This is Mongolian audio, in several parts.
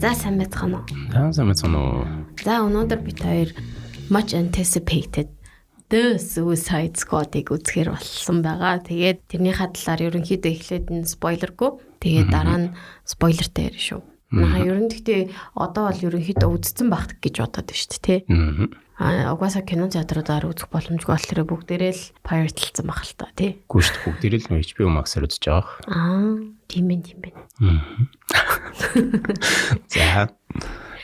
За сайн байцгаана уу? Сайн байна уу? За өнөөдөр бид хоёр much anticipated The Suicide Squad-ыг үзэхээр болсон байгаа. Тэгээд тэрнийхээ талаар ерөнхийдөө эхлээд нь спойлергүй. Тэгээд дараа нь спойлертай ярина шүү. Наа ерөн гэхдээ одоо бол ерөнхийдөө үзсэн багт гэж бодоод байна шүү дээ, тий. Угаасаа кино театруудаар үзэх боломжгүй болохоор бүгдээрээ л pirate-лцсан баг л та, тий. Гүн шүү дээ, бүгдээрээ л HBO Max-аар үзэж байгаа. Тийм байна.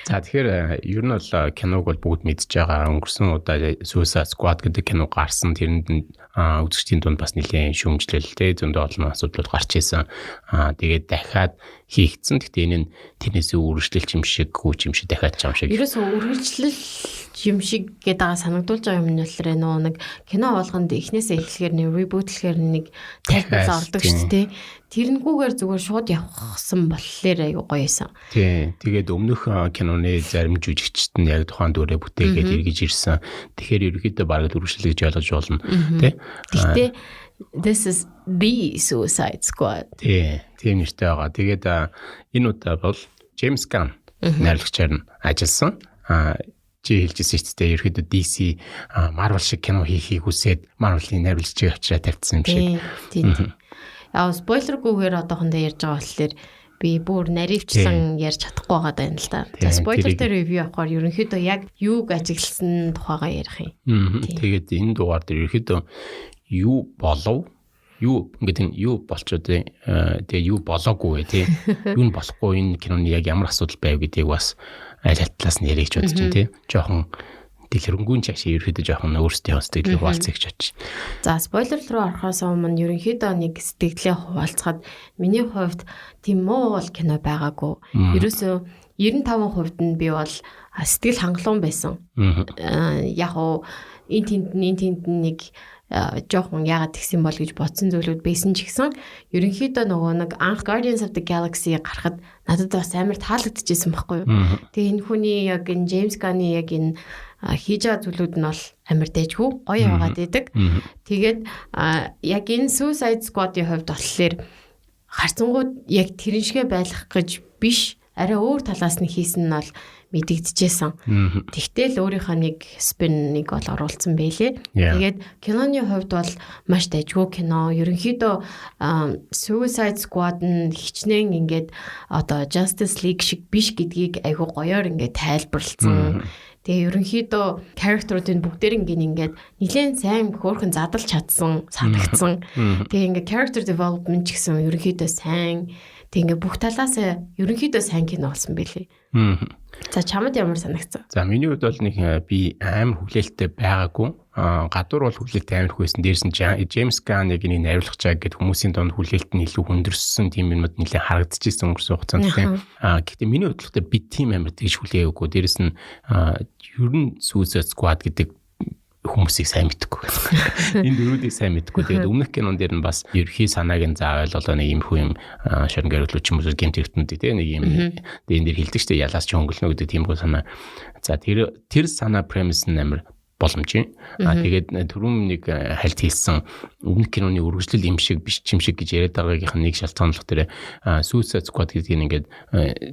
За тэгэхээр ер нь бол киног бол бүгд мэдж байгаа. Өнгөрсөн удаа Suicide Squad гэдэг кино гарсан. Тэрэнд нь үзэгчдийн дунд бас нэлээд шүүмжлэлтэй зөндөө олон асуудлууд гарч ирсэн. Тэгээд дахиад хийгдсэн. Гэхдээ энэ нь тэрнээсээ үргэлжлэлч юм шиг, хүүч юм шиг дахиад ч юм шиг. Ерөөсөө үргэлжлэл юм шиг гэдэг санагдуулж байгаа юм нь болохоор нэг кино болгонд эхнээсээ эхлэхээр нэг reboot-лэхээр нэг тайлбар ордог шүү дээ. Тэрнгүүгээр зүгээр шууд явахсан болохоор аюу гоё юмсан. Тий. Тэгээд өмнөх киноны зарим жүжигчд нь яг тухайн дүрээ бүтээгээд эргэж ирсэн. Тэгэхээр ерөөхдөө бараг үргэлжлэл гэж ойлгож болно. Тий. Гэхдээ this is the Suicide Squad. Тий. Тийм нэртэй байгаа. Тэгээд энэ удаа бол James Gunn найруулагчаар нь ажилласан. Чи хэлжсэн шүү дээ. Ерөөхдөө DC Marvel шиг кино хийхийг хүсээд Marvel-ийн найруулагчийг авчираа тавьчихсан юм шиг. Тийм. Спойлергүйгээр одоохондоо ярьж байгаа болохоор би бүр наривчлан ярьж чадахгүй байгаа даа л да. За спойлертэй ревю авахаар ерөнхийдөө яг юуг ажигласан тухайгаа ярих юм. Тэгээд энэ дугаар дээр ерөнхийдөө юу болов? Юу ингэдэг юу болчиход тэгээ юу болоогүй тий. Юу нь болохгүй энэ киноны яг ямар асуудал байв гэдгийг бас аль талаас нь ярих гэж бодож байна тий. Жохон дэлгэрэнгүй чашаа ерөөхдөө жоохон өөрсдөө сэтгэлээ хуваалцах гэж бодчих. За спойлер руу орохоос өмнө ерөнхийдөө нэг сэтгэлээ хуваалцахад миний хувьд тийм муу бол кино байгаагүй. Ерөөсөө 95% нь би бол сэтгэл хангалуун байсан. Яг уу энэ тэнд нэг жоохон яагаад тэгсэн бол гэж бодсон зүйлүүд байсан ч гэсэн ерөнхийдөө нөгөө нэг анх Guardians of the Galaxy гарахад надад бас амар таалагдчихсэн байхгүй юу. Тэгээ энэ хүний яг энэ James Gunn-ы яг энэ хийж байгаа зүйлүүд нь бол амар дэжгүй гоё яваад байдаг. Тэгээд яг энэ Suicide Squad-ийн хувьд болохоор харцангууд яг тэрэн шигэ байлгах гэж биш арай өөр талаас нь хийсэн нь бол мэдэгдэжсэн. Тэгтэл өөрийнхөө нэг спиннийг бол оруулсан байлээ. Тэгээд киноны хувьд бол маш дэжгүй кино. Ерөнхийдөө Suicide Squad нь хичнээн ингээд одоо Justice League шиг биш гэдгийг айгүй гоёор ингээд тайлбарлсан. Тэгээ ерөнхийдөө character-уудын бүгдээр ингээд нэлээд сайн хөөрхөн задлж чадсан, санагдсан. Тэгээ ингээд character development ч гэсэн ерөнхийдөө сайн. Тэгээ ингээд бүх талаас ерөнхийдөө сайн кино болсон байлээ. За чамд ямар санагдсан? За миний хувьд бол нэг би амар хүлээлттэй байгаагүй. Гадуур бол хүлээлттэй амар хөөсөн. Дээрс нь James Gunn-ыг нэг найруулах чаг гэдэг хүмүүсийн донд хүлээлт нь илүү хүндэрсэн тийм юмуд нэлээд харагдчихсан өнгөрсөн хугацаанд тийм. Гэхдээ миний бодлоготой би тийм амар тэгж хүлээгээгүй. Дээрс нь ер нь Suicide Squad гэдэг хүмүүсийг сайн мэдгүй. Энэ дөрүүдийг сайн мэдгүй. Тэгээд өмнөх кинон дээр нь бас ерхий санааг нь заавал одоо нэг юм хүү юм шорон гариулж юм уу гэмт хэрэгтнүүд тийм нэг юм энэ дээр хэлдэг шүү дээ. Ялаас ч хөнгөлнө гэдэг тийм хүү санаа. За тэр санаа premise нь амар боломжийн. Тэгээд түрүүн нэг хальт хийсэн өмнөх киноны үргэлжлэл юм шиг биш юм шиг гэж яриад байгаагийнх нь нэг шалтгаанлах дээр Suicide Squad гэдэг нь ингээд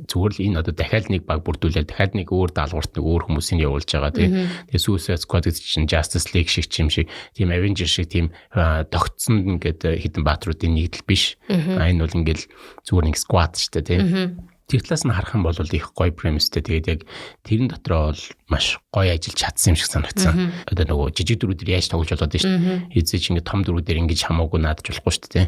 зүгээр л энэ одоо дахиад нэг баг бүрдүүлээд дахиад нэг өөр даалгаварт нэг өөр хүмүүсийг явуулж байгаа тийм. Тэгээд Suicide Squad гэдэг чинь Justice League шиг юм шиг тийм Avenger шиг тийм тогтсон ингээд хідэн баатруудын нэгдэл биш. Энэ бол ингээд зүгээр нэг squad шүү дээ тийм. Тэр талаас нь харах юм бол их гоё premise-тэй. Тэгээд яг тэрэн дотроо бол маш гоё ажиллаж чадсан юм шиг санагдсан. Одоо нөгөө жижиг дөрүүдээр яаж тоглож болоод байна шүү дээ. Эзээ чи ингэ том дөрүүдээр ингэж хамаагүй наадаж болохгүй шүү дээ.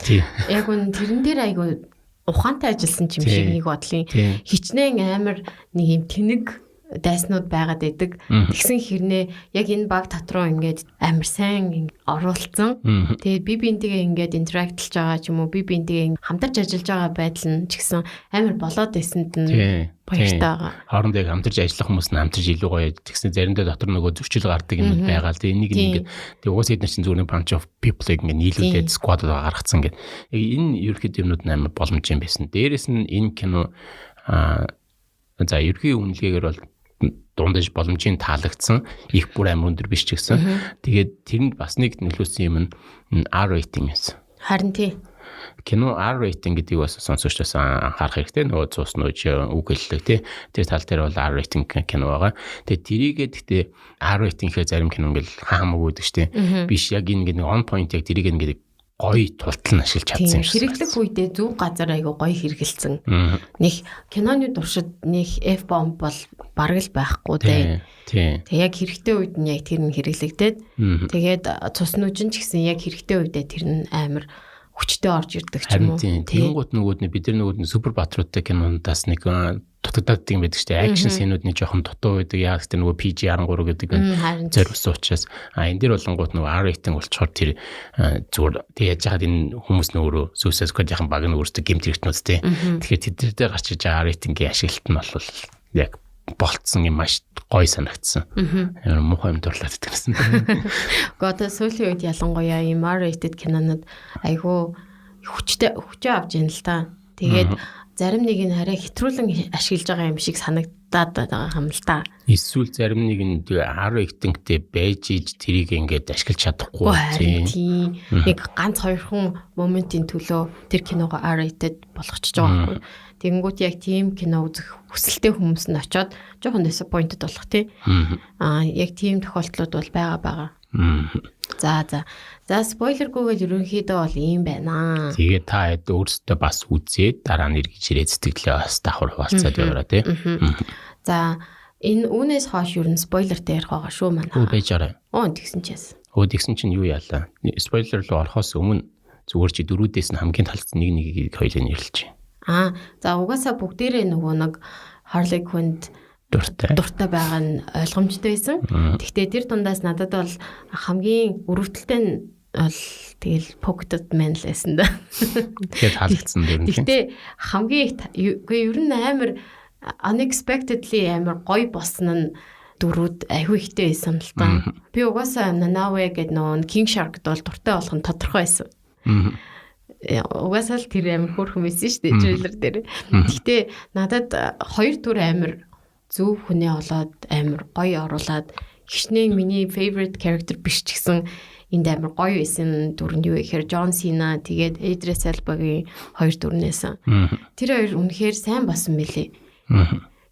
Тийм. Яг үн тэрэн дээр айгүй ухаантай ажилласан юм шиг нэг бодлын хичнээн амар нэг юм тэнэг дайснууд байгаад байдаг. Тэгсэн хэрнээ яг энэ баг татруу ингээд амар сайн оруулсан. Тэгээд би бинтгээ ингээд интерактлж байгаа ч юм уу би бинтгээ хамтарч ажиллаж байгаа байдал нь ч гэсэн амар болоод байсанд нь баяртай байгаа. Хоорондоо яг хамтарч ажиллах хүмүүс нь хамтарч илүү гоё. Тэгсэн заримдаа дотор нөгөө зөрчил гардаг юм байгаа л. Энийг ингээд тэг уус эдгээр чинь зүгээр bunch of people-ыг ингээд нийлүүлээд squad-д гаргацсан гэдэг. Яг энэ ерөөхдөө юмнууд нь амар боломж юм байсан. Дээрээс нь энэ кино за ерхий үнэлгээгээр бол дундаж боломжийн таалагдсан их бүр амар өндөр биш ч гэсэн. Тэгээд тэрэнд бас нэг нөлөөсөн юм нь R rating байсан. Харин тий. кино R rating гэдгийг бас сонсогчдоос анхаарах хэрэгтэй. Нөгөө цус нууж үг хэллэг тий. Тэр тал дээр бол R rating кино байгаа. Тэгээ тэрийгээ гэхдээ R rating-хээр зарим кино ингээл хаамаг үүдэж тий. Биш яг энэ гэдэг on point яг тэрийг ингээд гоё тултал нь ашиглаж чадсан юм шиг. Хэрэглэх үедээ зөв газар айгу гоё хэрэгэлсэн. Нэг киноны туршид нэг F-bomb бол бараг л байхгүй дээ. Тэг яг хэрэгтэй үед нь яг тэр нь хэрэглэгдээд тэгээд цус нүжин ч гэсэн яг хэрэгтэй үедээ тэр нь амар хүчтэй орж ирдэг ч юм уу. Тэнгууд нөгөөд нь бид нар нөгөөд нь супер патрултай кинондаас нэг дутагдаад тийм байдаг шүү дээ. Акшн сценүүд нь жоохон дутуу байдаг. Яг тэр нөгөө PG-13 гэдэг нь зориулсан учраас энэ дэр болонгууд нөгөө R rating болчоор тэр зүгээр тэг яаж хаад энэ хүмүүс нөөрөө Suicide Squad-ийн баг нь өөрсдөө гэмт хэрэгтнүүд тий. Тэгэхээр тэд дээр гарч иж R rating-ийн ашиглалт нь бол яг болцсон юм маш гоё санагдсан. Муухай юм дурлаад идэгсэн. Гэхдээ сүүлийн үед ялангуяа ийм R-rated кинонууд айгүй хүчтэй авч ийн л та. Тэгээд зарим нэг нь арай хэтрүүлэн ашиглаж байгаа юм шиг санагдаад байгаа юм л та. Эсвэл зарим нэг нь R-ratingтэй байж иж тэрийг ингээд ашиглаж чадахгүй тийм. Нэг ганц хоёрхан моментийн төлөө тэр киногоо R-rated болгочихж байгаа байхгүй. Тэгэнгүүт яг тийм кино үзэх хүсэлтэй хүмүүс нь очиод жоохон disappointed болох тий. Яг тийм тохиолдлууд бол байгаа. За спойлергүйгээр ерөнхийдөө бол ийм байна. Тэгээ та өөрсдөө бас үзээд дараа нь эргэж ирээд сэтгэлээ бас давхар хуваалцаад яваарай тий. За энэ үүнээс хойш ер нь спойлертэй ярих байгаа шүү манай. Байжаарай. Тэгсэн чээс. Тэгсэн чинь юу яалаа? Спойлер руу орохоос өмнө зүгээр чи дөрүүдээс нь хамгийн талцсан нэг хоёрыг нэрлэж. За угаасаа бүгдээрээ нөгөө нэг Harley Quinn дуртай байгаа нь ойлгомжтой байсан. Гэхдээ тэр дундаас надад бол хамгийн өрөвдөлтэй нь бол тэгэл Pocket Man л байсан да. Тэгээд таалагдсан дөрөв. Гэхдээ хамгийн ер нь амар unexpectedly амар гоё болсон нь дөрүүд аюу ихтэй байсан л та. Би угаасаа Nanawe гэдэг нөгөө King Shark бол дуртай болох нь тодорхой байсан. Угаасаа л тэр амар хөөрхөн байсан шүү дээ трейлер дээр. Гэхдээ надад хоёр төр амар зөв хүнээ олоод амар гоё оруулаад хичнээн миний favorite character биш ч гэсэн энд амар гоё байсан дүр нь юу гэхээр John Cena тэгээд Idris Elba-гийн хоёр дүрнээсэн. Тэр хоёр үнэхээр сайн басан мэлээ.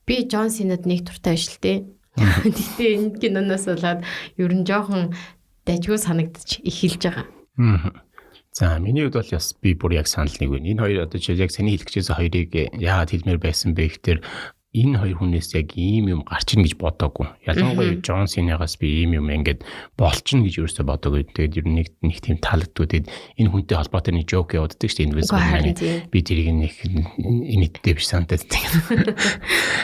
Би John Cena-д нэг туртай биш л дээ. Гэхдээ энэ киноноос болоод ер нь жоохон дайггүй санагдчих эхэлж байгаа. За миний хувьд бол бас би бүр яг санал нэг байна. Энэ хоёр одоо жишээ яг саний хэлчихсэн хоёрыг яагаад хэлмээр байсан бэ гэхээр энэ хоёр хүнээс яг ийм юм гарч ийн гэж бодоогүй. Ялангуяа Джон Синагаас би ийм юм ингээд болчихно гэж ерөөсөө бодоогүй. Тэгээд ер нь нэг тийм таалагддаг. Тэгээд энэ хүнтэй холбоотой нэг жоок явагддаг шүү дээ. Инвестмент. Би тэрийг нэг инэттэй биш санагдаад тийм.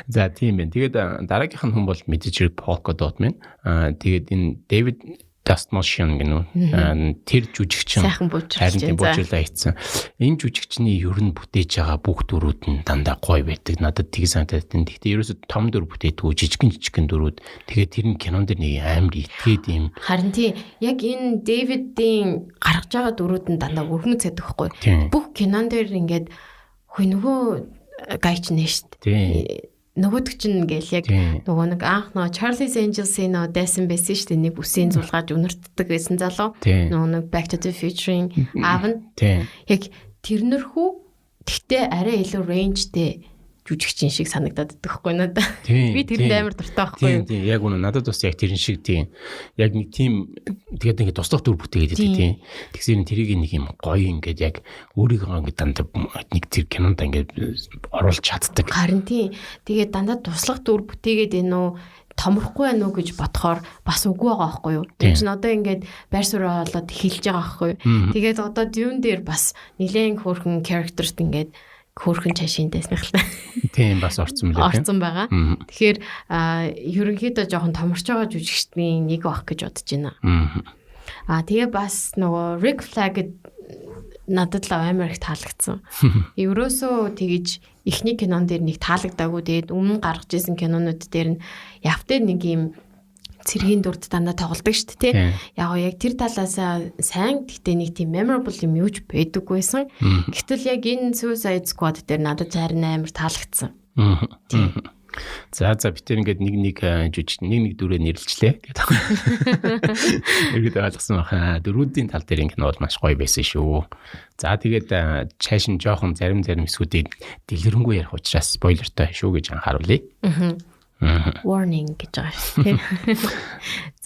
За тийм байна. Тэгээд дараагийнх нь хүн бол мэдээж Polka Dot Man. Тэгээд энэ David Dastmalchian гэнэ. Тэр жүжигчин сайхан буужлаа хийсэн. Энэ жүжигчний ер нь бүтээж байгаа бүх дүрүүд нь дандаа гоё байдаг. Надад тийг санагдаад байна. Гэхдээ ерөөсө том дүр бүтээдгүү жижигэн дүрүүд. Тэгээд тэр нь кинон дээр нэг амар итгээд юм. Харин тийм яг энэ Дэвидийн гаргаж байгаа дүрүүд нь дандаа өргөмөц байдаг байхгүй. Бүх кинон дээр ингээд хөө нөгөө гайч нэ шүү дээ. Нөгөөдөг чинь ингээл яг нөгөө нэг анх нөө Charlie's Angels нөө дайсан байсан шүү дээ. Нэг үсийн зулгааж үнэртдэг байсан залуу. Нөгөө нэг Back to the Future-ийн аав нь. Яг тэрнэрхүү тэгтээ арай илүү rangeтэй жүжигчин шиг санагдаад идэгхгүй надад. Би тэрэнд амар дуртай байхгүй юу? Тийм яг үнэ надад бас яг тэрэн шиг тийм. Яг нэг тийм тэгээд ингээд туслах дүр бүтээгээд тийм. Тэгсээр тэрийг нэг юм гоё ингээд яг өөрийгөө ингээд дандаа нэг тэр кинонд ингээд оруулж чаддаг. Харин тийм. Тэгээд дандаа туслах дүр бүтээгээд энүү томрохгүй байна уу гэж бодохоор бас үгүй байгаа байхгүй юу? Тэр чинь одоо ингээд байр сураа болоод эхэлж байгаа байхгүй юу? Тэгээд одоо Dune дээр бас нэлээд хөөрхөн characters ингээд хөөрхөн цаашинтайс нахалтай. Тийм бас орцсон мөлий. Орцсон байгаа. Тэгэхээр ерөнхийдөө жоохон томорч байгаа жүжигчдийн нэг байх гэж бодож байна. Тэгээ бас нөгөө Rick Flag надад л амар их таалагдсан. Ерөөсөө тэгэж эхний кинон дээр нэг таалагдаагүй. Тэгээд өмнө гаргаж ирсэн кинонууд дээр нь явтаа нэг юм цэргийн дүрд дандаа тоглодог шүү дээ. Яг тэр талаас сайн гэхдээ нэг тийм memorable юм юуж байдаггүй байсан. Гэтэл яг энэ Suicide Squad дээр надад харин амар таалагдсан. За бид тэр ингээд нэг дүрээ нэрлэлчлээ гэдэг. Эргээд ойлгосон баха. Дөрүүдийн тал дээр кино бол маш гоё байсан шүү. За тэгээд чааш нь жоохон зарим эсгүүдийг дэлгэрэнгүй ярих учраас спойлертай шүү гэж анхааруулъя. Warning гэж байгаа шүү дээ.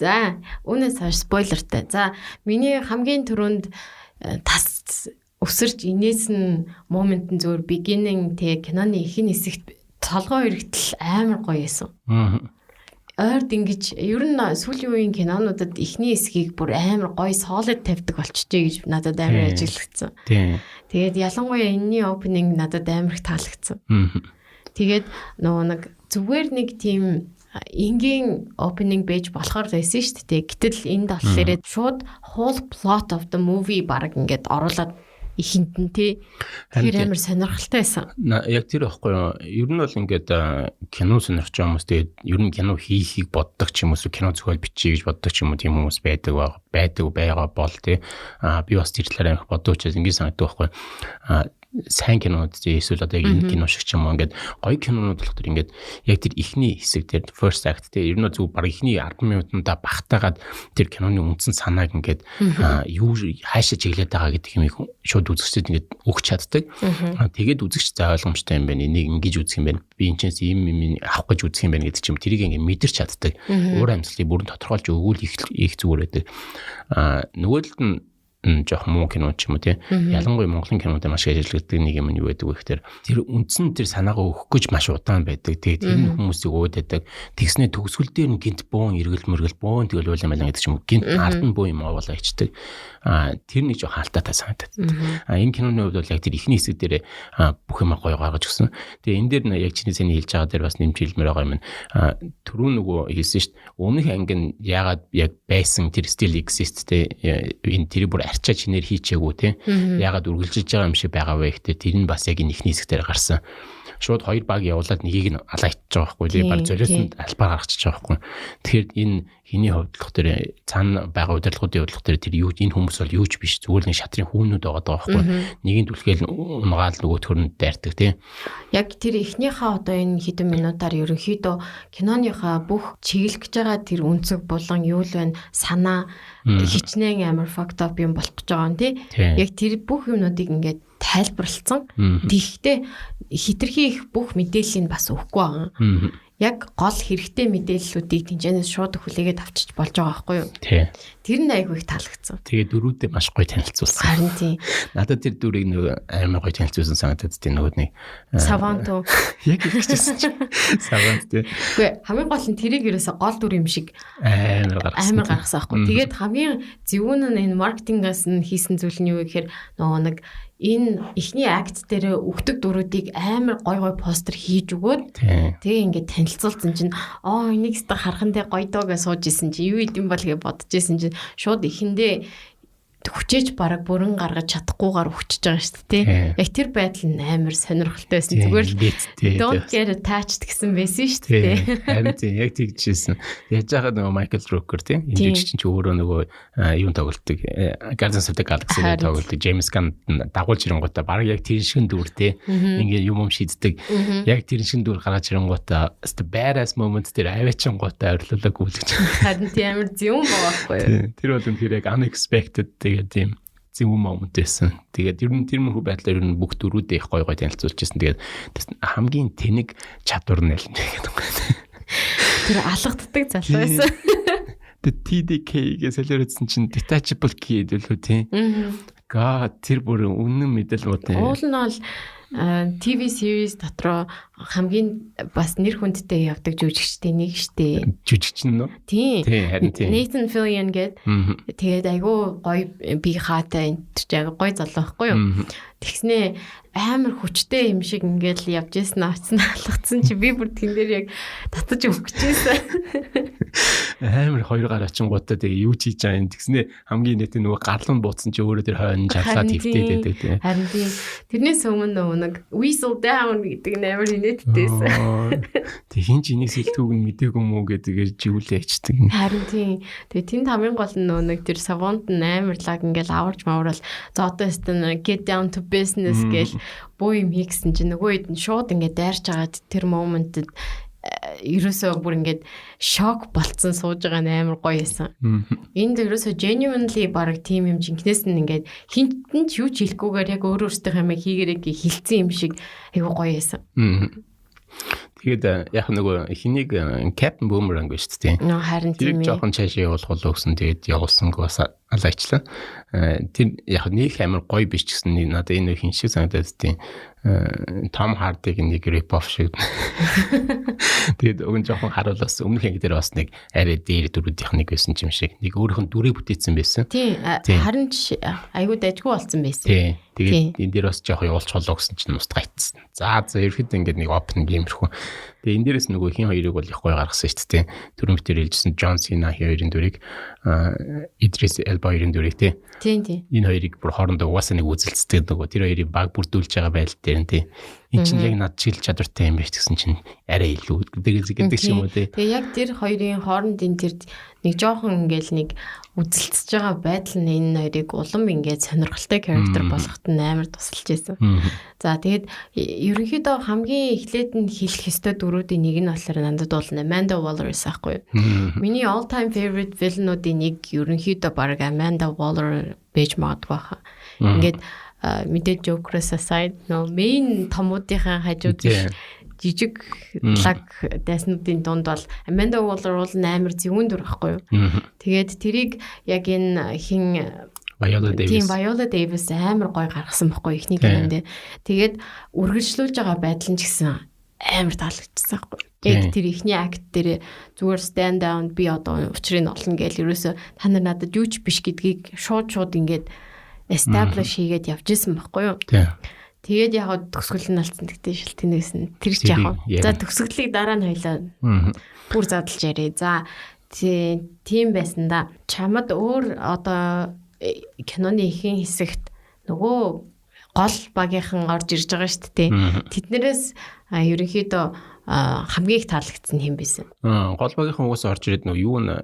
За, үүнээс хойш спойлертай. За, миний хамгийн түрүүнд тас өсөрч инээсэн момент нь зөвөр beginning те киноны ихэнх хэсэгт толгой өргөтөл амар гоё байсан. Ойрд ингэж ер нь сүүлийн үеийн кинонуудад ихний хэсгийг бүр амар гоё solid тавьдаг болчихжээ гэж надад амар ажиглагдсан. Тэгээд ялангуяа энэний opening надад амар их таалагдсан. Тэгээд нөгөө нэг зүгээр нэг тийм энгийн opening page болохоор байсан шүү дээ. Гэтэл энд болохоор шууд whole plot of the movie баг ингээд оруулаад ихэнтэн тий. Тэр амар сонирхолтой байсан. Яг тэр байхгүй юу? Ер нь бол ингээд кино сонирхож байгаа хүмүүс тэгээд ер нь кино хийхийг боддог ч юм уу, кино зохиол бичиж гэж боддог ч юм уу, тийм хүмүүс байгаа бол тий. Би бас тэр талаар их боддог учраас ингээд санагддаг байхгүй юу? Сайн кинонууд эсвэл одоо яг энэ кино шиг ч юм уу ингээд гоё кинонууд болохоор ингээд яг тэр ихний хэсэг тэр first act тэр ер нь зөв баг ихний 10 минутанда багтаагаад тэр киноны үндсэн санааг ингээд юу хаашаа чиглээд байгаа гэдэг юм шууд үзэгчдэд ингээд өгч чаддаг. Тэгээд үзэгч за ойлгомжтой юм байна. Энийг ингэж үзэх юм байна. Би энэ ч юм авах гэж үзэх юм байна гэдэг чим тэрийг ингээд мэдэрч чаддаг. Уур амьсгалыг бүрэн тодорхойлж өгвөл их зүгээр байдаг. Нөгөөдөлд нь жоох муу кино ч юм уу тий. Ялангуяа Монголын кинонууд маш ажилладаг нэг юм нь юу гэдэг вэ гэхээр тэр үндсэн тэр санаагаа өгөх гэж маш удаан байдаг. Тэгээд тэр хүмүүсийг уудадаг. Тэгснэ төгсгөл дээр нь гинт бөөн эргэл бөөн тэгэл уйлан байлаа гэдэг ч юм уу. Гинт ард нь бөөн юм оолаа ичдэг. Тэр нэг жоох хаалтаатай санагдаад. Энэ киноны хувьд бол яг тэр ихний хэсэг дээр бүх юм гоё гаргаж өгсөн. Тэгээ энэ дээр яг чиний сэний хэлж байгаа дээр бас нэмж хэлмээр байгаа юм. Түрүү нөгөө хэлсэн шүү дээ. Өмнөх анги нь яагаад яг байсан тэр still exist те энэ тэр бүр арчаа чинээр хийчээгүй те яагаад үргэлжилж байгаа юм шиг байгаа вэ гэхдээ тэр нь бас яг энэ ихний хэсэг дээр гарсан. Шууд хоёр баг явуулаад нэгийг нь алаа ичж байгаа байхгүй тий баг золиосонд албаар гаргачих байгаа байхгүй. Тэгэхээр энэ хиний хувьдлах дээр цаана байгаа удирдлагуудын хувьдлах дээр тэр юу энэ хүмүүс бол юуч биш зүгээр нэг шатрын хүүнүүд байгаа байхгүй. Нэгийн түлхэл унгаал нөгөөтгөр нь дайрдаг тий. Яг тэр эхнийхээ одоо энэ хэдэн минутаар ерөнхийдөө киноныхаа бүх чиглэж байгаа тэр үнцэг булан юу л байна санаа хичнээн амар fucked up юм болох гэж байгаа юм тий. Яг тэр бүх юмнуудыг ингээд тайлбарлалцсан. Тэгэхдээ хитрхи их бүх мэдээллийг бас өгөхгүй байгаа. Яг гол хэрэгтэй мэдээллүүдийг тэнцэнээс шууд хүлээгээд авчиж болж байгаа байхгүй юу? Тэр нь айгүй их таалагдсан. Тэгээ дөрүүдээ маш гоё танилцуулсан. Харин тийм. Надад тэр дүрийг нөгөө амар гоё танилцуулсан санагдаад тийм нөгөө нэг Саванто. Яг ихжсэн чинь. Савант тий. Үгүй хамгийн гол нь тэрийг ерөөсө гол дүр юм шиг амар гаргасан байхгүй. Тэгээд хамгийн зөвүүн нь энэ маркетингаас нь хийсэн зүйл нь юу гэхээр нөгөө нэг энэ ихний акт дээр өгдөг дүрүүдийг амар гой постэр хийж өгөөд тэгээ ингээд танилцуулсан чинь энийг өстө харахандаа гоё доо гэж сууж исэн чи юу идэм бол гэж бодож исэн чинь шууд ихэндээ хүчээж бараг бүрэн гаргаж чадахгүйгээр өгчөж байгаа шүү дээ. Яг тэр байдал нь амар сонирхолтой байсан. Зүгээр л don't get attached гэсэн байсан шүү дээ. Харин тийм яг тэгжсэн. Яаж байгаа нөгөө Майкл Рукер тийм энэ жүжигчин ч өөрөө нөгөө юун тоглолтог Guardians of the Galaxy тоглолтог Джеймс Ганн дагуулж ирэнгуудаа бараг яг тэр шиг дүр тийм ингээ юм шийддэг. Яг тэр шиг дүр гаргаж ирэнгуудаа badass moment тэр аваачингуудаа ойрлуулаг үлгэж. Харин тийм амар зөв байгаа байхгүй юу? Тэр бол үнэхээр яг unexpected тэгээд тийм зөв момент байсан. Тэгээд ер нь тэр мөнхөө байдлаар ер нь бүх дөрүүдээ их гой танилцуулж ирсэн. Тэгээд хамгийн тэнэг чадвар нь аль нь гэдэг юм. Тэр алгаддаг залуу байсан. The TDK-гээ солиорсон чинь detachable key гэдэг лүү тийм. God тэр бүр үнэн мэдээлэл үү. Уул нь бол TV series дотроо хамгийн бас нэр хүндтэй явдаг жүжигчтэй нэг штэ. Жүжигчин нөө? Тийм. Харин тийм. Nathan Fillion гээд тэгээд айгүй гоё би хаатай энэ яг гоё залуу байхгүй юу? Тэгснээ амар хүчтэй юм шиг ингээл явж ийсэн авцсан алгацсан чи би бүр тэн дээр яг татаж өгчээсэн. Амар хоёр гар очингуудаа тэгээ юу ч хийж байгаа юм тэгснээ хамгийн нийт нөгөө гарлан бууцсан чи өөрөө тэр хойно жаглаад хөвтээд байдаг тийм. Харин тийм. Тэрнээс өмнө нэг whistle down гэдэг нээр инээдтэйсэн. Тэг хин ч энийг сэлтүүг нь мдээгүй мүү гэдэг живүүлээ ячдаг. Харин тийм. Тэгээ тэнд хамгийн гол нь нэг тэр савонт амар лаг ингээл аварж маврал за одоо өстөн get down to business гэл буу юм хийгсэн чинь нөгөө хэд нь шууд ингээд дайрч агаад тэр моментэд ерөөсөө бүр ингээд шок болцсон сууж байгаа нь амар гоё байсан. Энд ерөөсөө genuinely баг team юм жинкнээс нь ингээд хинтэн ч юу ч хэлэхгүйгээр яг өөр өөртөө юм хийгээрээ хилцсэн юм шиг айгу гоё байсан. Тэгээд яг нөгөө эхнийг Captain Boomerang гэж шүү дээ. Харин тийм ээ. Жохон цаашаа явуулах гэсэн тэгээд явуулсангүй бас алаачлаа. Тэр яг нэг амар гоё биш гэсэн надад энэ хин шиг санагдаад тийм. Том Хардиг нэг rip off шиг. Тэгээд өгөн жохон харуулсан өмнөх анги дээр бас нэг арай дээр дөрүүдийнх нэг байсан юм шиг. Нэг өөрийнх нь дүрээ бүтээсэн байсан. Тийм. Харин айгуу дайггүй болсон байсан. Тийм. Тэгээд энэ дээр бас жоох явуулч болоо гэсэн чинь устга ицсэн. За ерхэд ингээд нэг open геймэрхүү. Тэгээ энэ дээрээс нөгөө хин хоёрыг бол их гоё гаргасан шүү дээ. Түрүүн битэр хэлжсэн John Cena хоёрын дүрийг Idris Elba хоёрын дүрийг тийм. Энэ хоёрыг бүр хоорондоо угаасаа нэг үзэлцдэг нөгөө тэр хоёрыг баг бүрдүүлж байгаа байдал дээр нь тийм. Энд чинь яг над чиглэл чадвартай юм байна гэсэн чинь арай илүү гэдэг юм уу тийм. Тэгээ яг тэр хоёрын хоорондын тэр нэг жоохон ингээл нэг үзэлцэж байгаа байдал нь энэ хоёрыг улам ингээд сонирхолтой character болгоход нь амар тусалж байсан. За тэгээд ерөнхийдөө хамгийн эхлээд нь хэлэх ёстой дүрүүдийн нэг нь болохоор надад бол Amanda Waller байхгүй юу? Миний all time favorite villain-уудын нэг ерөнхийдөө баг Amanda Waller байж магадгүй хаа. Ингээд мэдээж Joker-с aside main томуудынхаа хажууд жижиг лаг дайснуудын дунд бол Amanda Waller бол амар зөвүүн дүр байхгүй юу? Тэгээд тэрийг яг энэ хин Viola Davis амар гоё гаргасан байхгүй ихний кинонд. Тэгээд үргэлжлүүлж байгаа байдал нь ч гэсэн амар таалагдчихсан байхгүй. Яг тэр ихний акт дээр зүгээр stand down би одоо учрыг олно гэж ерөөсө та нар надад юу ч биш гэдгийг шууд ингээд establish хийгээд явж исэн байхгүй юу? Тэгээд яг төгсгөл нь алдсан гэдэгтэй шилтэнээс нь тэр ч яг. За төгсгөлийг дараа нь хоёлаа бүр задлж ярээ. За тийм байсан да. Чамд өөр одоо киноны ихэнх хэсэгт нөгөө гол багийнхан орж ирж байгаа шүү дээ. Тэднэрээс ерөнхийдөө хамгийн их таалагдсан хэм байсан. Гол багийнхан угаасаа орж ирээд нөгөө юу н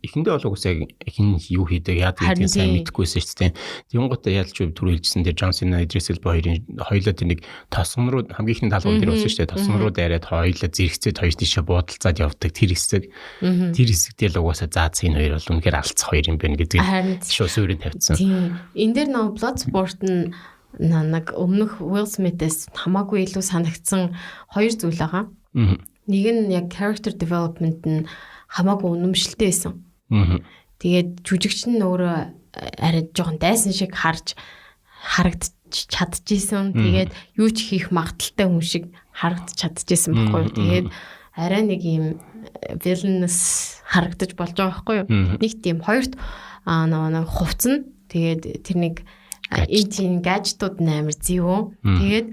эхэндээ бол угаасаа хин юу хийдэг яадаг гэдгийг сайн мэдэхгүйсэн шүү дээ. Тэнгуутаа ялч түр хэлжсэн дээр John Cena, Idris Elba хоёрын хоёулаа тэр нэг тосгон руу хамгийн ихний талбар дээр болсон шүү дээ. Тосгон руу дайраад хоёулаа зэрэгцээд хоёр тийшээ буудалцаад явдаг тэр хэсэг. Тэр хэсэгдээ л угаасаа заац энэ хоёр бол үнэхээр алцах хоёр юм байна гэдгийг шууд суурин тавьсан. Тийм. Энэ дээр нөгөө Bloodsport нь нэг өмнөх Will Smith-ээс хамаагүй илүү санагдсан хоёр зүйл байгаа. Нэг нь яг character development нь хамаагүй үнэмшилтэй байсан. Тэгээд жүжигч нь өөрөө арай жоохон дайсан шиг харагдаж чадчихсан. Тэгээд юу ч хийх магадaltaй хүн шиг харагдаж чадчихсан байхгүй юу. Тэгээд арай нэг юм villainous харагдаж болж байгаа байхгүй юу. Нэг тийм хоёрт нэг хувцсан. Тэгээд тэр нэг энэ гаджетууд амар зэвүүн. Тэгээд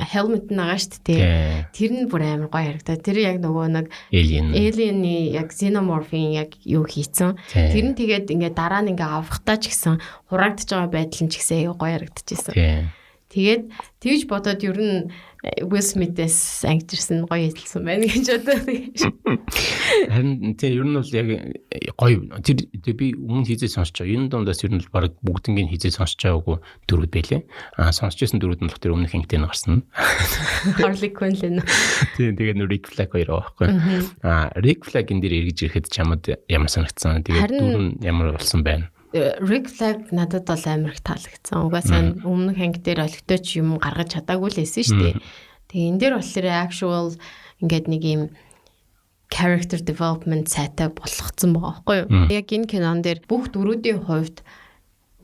helmet байгаа шүү дээ. Тэр нь бүр амар гоё харагдаа. Тэр яг нөгөө нэг alien-ы яг xenomorph-ийн яг юу хийцэн. Тэр нь тэгээд ингээд дараа нь ингээд авахтаа ч гэсэн хурагдж байгаа байдал нь ч гэсэн гоё харагдчихсан. Тэгээд тэгж бодоод ер нь Will Smith-ээс ангижирсан гоё хэлсэн байна гэж бодоод. Харин тийм ер нь бол яг гоё. Тэр би өмнө хийзээ сонсч байгаа. Энэ дундаас ер нь бол баг бүгднийг хийзээ сонсч байгаагүй дөрүүд байлээ. Сонсчсэн дөрүүд нь бол тэр өмнөх ангитай нь гарсан. Harley Quinn л нэ. Тийм тэгээд Rick Flag хоёр байхгүй. Rick Flag энэ дээр эргэж ирэхэд чамд ямар санагдсан? Тэгээд дүр нь ямар болсон байна? Rick Flag надад бол амар их таалагдсан. Угаасаа өмнөх анги дээр олигтойч юм гаргаж чадаагүй л байсан шүү дээ. Тэгээ энэ дээр болохоор actual ингээд нэг юм character development сайтай болгоцсон байгаа байхгүй юу? Яг энэ кинон дээр бүх дүрүүдийн хувьд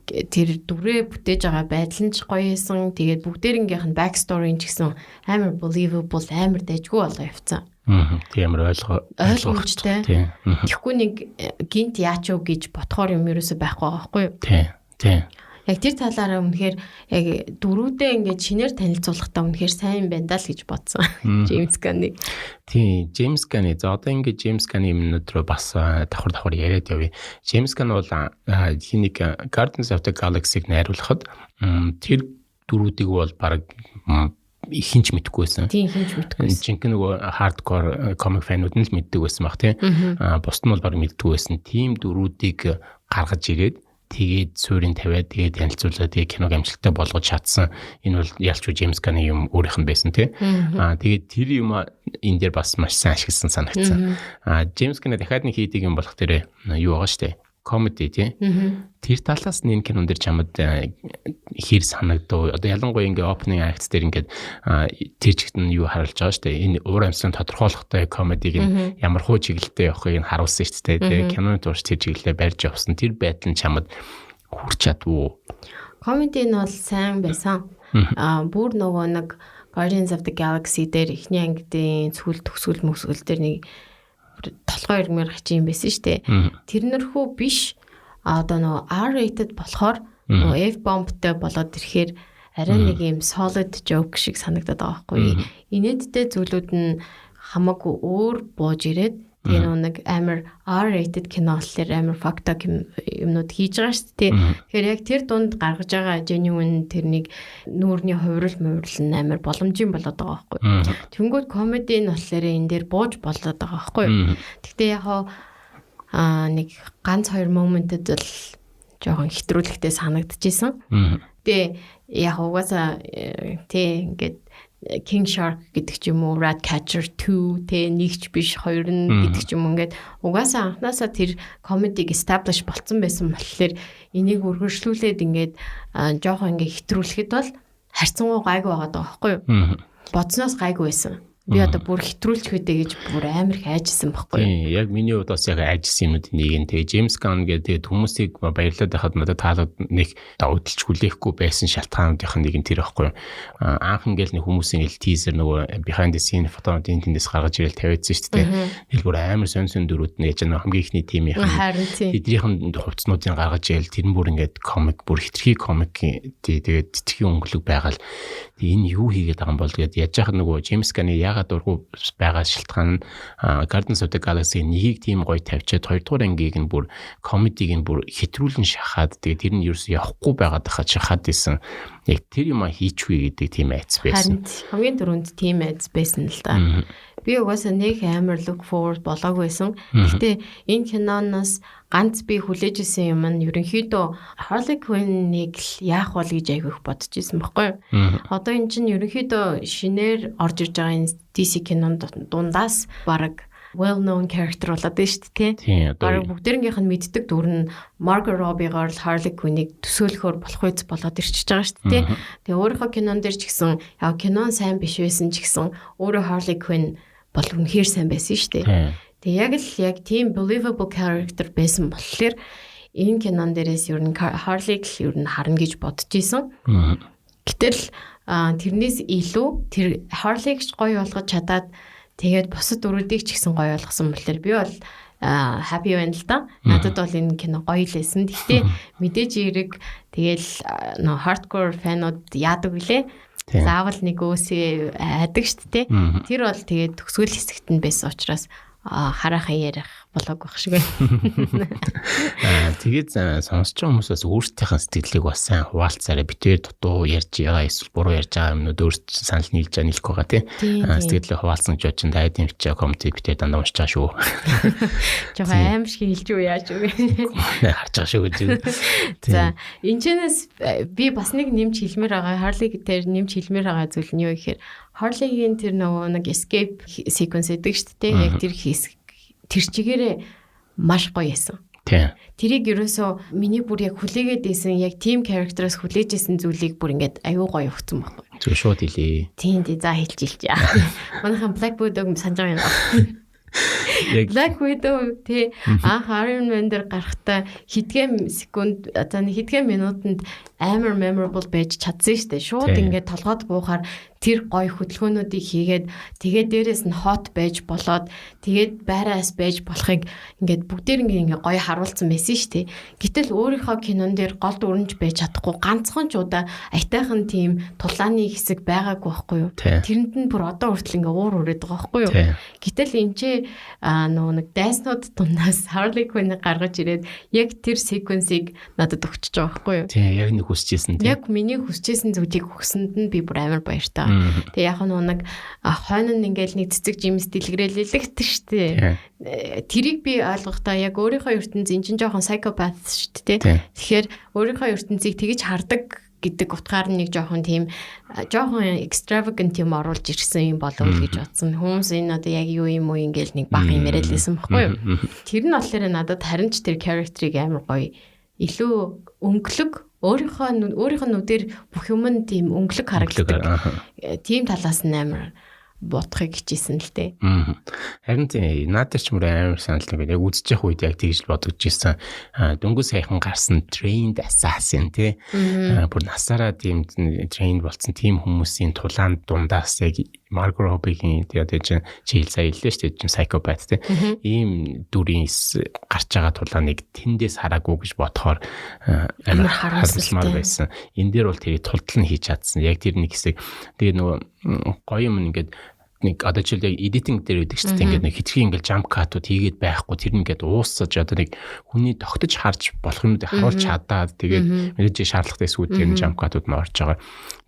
тэр дүрээ бүтээж байгаа байдал нь ч гоё байсан. Тэгээд бүгдээрнгийнх нь back story ч гэсэн амар believable, амар дайггүй болоо явцсан. Тийм ойлгомжтой. Тэгэхгүй нэг гинт яач юу гэж ботхоор юм ерөөсөй байхгүй байгаа байхгүй юу? Тийм. Яг тэр талаараа үнэхээр яг дөрүүдээ ингээд шинээр танилцуулахдаа үнэхээр сайн байна даа л гэж бодсон. James Gunn-ыг. Тийм, James Gunn. За одоо ингээд James Gunn-ийн юмнууд руу бас давхар яриад явъя. James Gunn бол хинийг Guardians of the Galaxy-г найруулахад тэр дөрүүдийг бол баг хинч мэдэхгүй байсан. Тийм хинч мэдэхгүй. Жинхэнэ нөгөө hardcore comic fan-ууд нь л мэддэг байсан баг тийм. Бусд нь бол баг мэддэггүй байсан. Тим дөрүүдийг гаргаж ирээд тэгээд суурийн тавиад тэгээд танилцуулаад тэгээд киног амжилттай болгож чадсан. Энэ бол ялч Джеймс Ганны юм өөрийнх нь байсан тий. Тэгээд тэр юм энэ дээр бас маш сайн ашигласан санагдсан. Джеймс Ганн дахиад нэг хийдэг юм болох тэр юу байгаа штэ. Comedy тий. Тэр талаас нь энэ кинон дээр чамд хэр санагдав. Одоо ялангуяа ингээ opening acts дээр ингээ тэр чигт нь юу харуулж байгаа шүү дээ. Энэ уур амьсгалын тодорхойлохтой комедиг нь ямар хуу чиглэлтэй явахыг нь харуулсан шүү дээ. Тэгээ киноны турш тэр чиглэлээр барьж явсан. Тэр байдал нь чамд хүрч чадвуу. Comedy нь бол сайн байсан. Бүр нөгөө нэг Guardians of the Galaxy дээр эхний ангидын төгсгөл дээр нэг толгой ирмээр хачин юм байсан шүү дээ. Тэрнэрхүү биш одоо нөгөө R-rated болохоор нөгөө F-bombтэй болоод ирэхээр арай нэг юм solid joke шиг санагдаад байгаа байхгүй. Инээдтэй зүйлүүд нь хамаагүй өөр бууж ирээд тэгээ нөгөө нэг амар R-rated кино болохоор амар fucked up юмнууд хийж байгаа шүү дээ. Тэгэхээр яг тэр дунд гаргаж байгаа genuine тэрнийг нүүрний хувирал нь амар боломжийн болоод байгаа байхгүй. Тэнгүүд comedy нь болохоор энэ дээр бууж болоод байгаа байхгүй. Гэхдээ яг нэг ганц хоёр моментэд л жоохон хэтрүүлэгтэй санагдчихсэн. Тэгээ яг угаасаа тий ингээд King Shark гэдэг ч юм уу, Ratcatcher 2 тэ нэгч биш хоёр нь гэдэг ч юм ингээд угаасаа анханасаа тэр comedy establish болцсон байсан болохоор энийг өргөжлүүлээд ингээд жоохон ингээд хэтрүүлэхэд бол харьцангуй гайгүй байгаа даа байхгүй юу? Бодсноос гайгүй байсан. Би одоо бүр хэтрүүлж хөдөө гэж бүр амар их айжсэн байхгүй юу? Тийм, яг миний хувьд бас яг айжсэн юмнууд нэг нь тэгээ Джеймс Ганн гэдэг хүмүүсийг баярлаад байхад надад таалаад нэг давталж хүлээхгүй байсан шалтгаануудынх нь нэг нь тэр байхгүй юу? Анх ингээл нэг хүмүүсийн ил тийзер нөгөө behind the scene фотонуудын тэндээс гаргаж ирэл тавиадсан шүү дээ. Тэр бүр амар сонь дөрүүд нь яж хамгийн ихний тимийнх нь эдрийнх нь хувцснуудыг гаргаж ирэл тэр нь бүр ингээд комик бүр хитрхи комик тэгээд тэтгий өнгөлөг байгаал энэ юу хийгээд байгаа юм бол тэгээд яж хаа нөгөө Джеймс Ганны ягаад дургу байгаа шалтгаан нь Guardians of the Galaxy нэгийг тийм гоё тавьчаад хоёрдугаар ангийг нь бүр комедиг нь бүр хэтрүүлэн шахаад тэгээд тэр нь ерөөс явахгүй байгаад хахад шахаад исэн. Яг тэр юм хийчихвээ гэдэг тийм айц байсан. Хамгийн түрүүнд тийм айц байсан л да. Би угаасаа нэг амар look forward болоогүйсэн. Гэхдээ энэ киноноос ганц би хүлээж исэн юм нь ерөнхийдөө Harley Quinn-ийг л яах бол гэж айгүйх бодож исэн байхгүй юу? Одоо эн чинь ерөнхийдөө шинээр орж ирж байгаа энэ DC кинонд дундаас баг well known character болоод байна шүү дээ тий. Бараг бүгдээрнгийнх нь мэддэг дүр нь Margot Robbie-гоор л Harley Quinn-ийг төсөөлөхөөр болох үз болоод ирчихэж байгаа шүү дээ тий. Тэгээ өөрийнхөө кинон дээр ч гэсэн яг кинон сайн биш байсан ч гэсэн өөрөө Harley Quinn бол үнэхээр сайн байсан шүү дээ. Тэгээ яг тийм believable character байсан болохоор энэ кинон дээрээс ер нь Harley-г ер нь харна гэж бодож исэн. Гэтэл тэрнээс илүү тэр Harley-г гоё болгож чадаад тэгээд бусад дүрүүдийг ч гэсэн гоё болгосон болохоор би бол happy байна л да. Надад бол энэ кино гоё л байсан. Гэхдээ мэдээж эрэг тэгэл hardcore фанууд яадаг үлээ. Заавал нэг өөсөө айдаг шүү дээ. Тэр бол тэгээд төгсгөл хэсэгт нь байсан учраас хараахан ярих болоог байх шиг байна. Тэгээд сонсож байгаа хүмүүсээс өөрсдийнхээ сэтгэлийг бас сайн хуваалцаарай. Битээр дутуу ярьж байгаа эсвэл буруу ярьж байгаа юмнууд өөрсдөө санал нийлж байгаа тий. Сэтгэлээ хуваалцсан ч чинь тайд юм чи коммент битээр дандаа уншиж байгаа шүү. Жохоо аим шиг хэлж үү яаж үг. Харж байгаа шүү гэж. За энэчнээс би бас нэг нэмж хэлмээр байгаа. Harley дээр нэмж хэлмээр байгаа зүйл нь юу гэхээр Harley-гийн тэр нөгөө нэг escape sequence гэдэг шүү дээ. Яг тэр чигээрээ маш гоё байсан. Тэрийг ерөөсөө миний бүр яг хүлээгээд исэн яг team character-аас хүлээж исэн зүйлийг бүр ингээд аюу гоё өгсөн байхгүй. Зөв шууд хэлээ. Тийм за хэлж. Манайхан Black Widow санаж байгаа юм. Black Widow тий анх Iron Man дээр гарахтаа хэдхэн секунд хэдхэн минутанд амар memorable байж чадсан шүү дээ. Шууд ингээд толгойд буухаар тэр гоё хөдөлгөөнүүдийг хийгээд тэгээд дээрэс нь hot байж болоод тэгээд байраас байж болохыг ингээд бүгдээр ингээд гоё харуулсан байсан шүү дээ. Гэтэл өөрийнхөө кинон дээр гол дүрмж байж чадахгүй ганцхан ч удаа айтайхан тийм тулааны хэсэг байгаагүй байхгүй юу? Тэрэнд нь бүр одоо хүртэл ингээд уур урээд байгаа байхгүй юу? Гэтэл энэ ч нөгөө нэг дайснууд дундаас Harley Quinn-ийг гаргаж ирээд яг тэр секвенсийг надад өгчөж байгаа байхгүй юу? Тийм яг нэг хүсчихсэн тийм. Яг миний хүсчихсэн зүйлийг өгсөнд нь би бүр амар баяртай. Тэгээ яг нэг хойно нь ингээл нэг цэцэг жимс дэлгэрээлэлэгдэж штэ. Тэрийг би ойлгохдоо яг өөрийнхөө ертөнцийн чинь жоохон psychopath штэ. Тэгэхээр өөрийнхөө ертөнцийг тэгж хардаг гэдэг утгаар нэг жоохон extravagant юм оруулж ирсэн юм болов уу гэж бодсон. Хүмүүс энэ одоо яг юу юм уу ингээл нэг баг юм яриад лээсэн баггүй юу. Тэр нь болохоор надад харин ч тэр character-ыг амар гоё илүү өнгөлөг өөрийнхөө нүдээр бүх юм нь тийм өнгөлөг харагддаг. Тийм талаас нь амар бодохыг хичээсэн л дээ. Харин тийм надад ч мөр амар санал нэг яг үзэж явах үед яг тэгж бодож ирсэн. Дөнгөс сайхан гарсан trained assassin тий. Бүр насаараа тийм trained болсон тийм хүмүүсийн тулаанд дундаас яг Margot Robbie-ийн тэгээд чи сая хэллээ шүү дээ psychopath тий. Ийм дүрийн гарч байгаа тулааныг тэндээс хараагүй гэж бодохоор амар харамсалмаар байсан. Энэ дээр бол тэгээд тултал нь хийж чадсан. Яг тэр нэг хэсэг тэгээд нөгөө гоё юм ингээд нэг одоо жишээл яг editing дээр үүдэг шүү дээ. Ингээд нэг хитрхи ингээд jump cut-ууд хийгээд байхгүй тэр нэгээд уусаж одоо нэг хүний тогтож харж болох юмнуудыг харуулж чадаад тэгээд мэдээж шаардлагатай эсвэл тэр jump cut-ууд нь орж байгаа.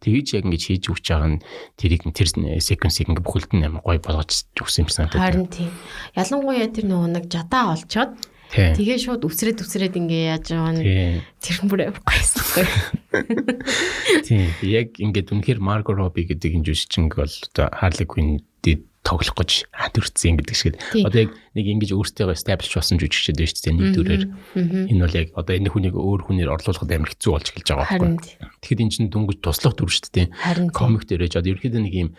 Тэгэж яг ингэж хийж өгч байгаа нь тэрийг тэр sequence-ийг ингээд бүхэлд нь амар гоё болгож өгсөн юм санагдав. Харин тийм. Ялангуяа тэр нөгөө нэг жадаа олцоод тэгээ шууд үсрээд ингээ яаж байгаа нь тэр бүр гойсон. Тийм. Яг ингээд үнэхээр Margot Robbie гэдэг энэ жүжигчинг бол одоо Harley Quinn-д тоглох гэж хатвэрсэн гэдэг шиг. Одоо яг нэг ингэж өөртөө establish болсон жүжигчтэй байж тээ нэг дүрээр. Энэ бол яг одоо энэ хүнийг өөр хүнээр орлуулахад амар хэцүү болж эхэлж байгаа байхгүй. Тэгэхэд эн чинь дөнгөж туслах дүр шүү дээ. Комик дээрэж одоо ерөөхдөө нэг юм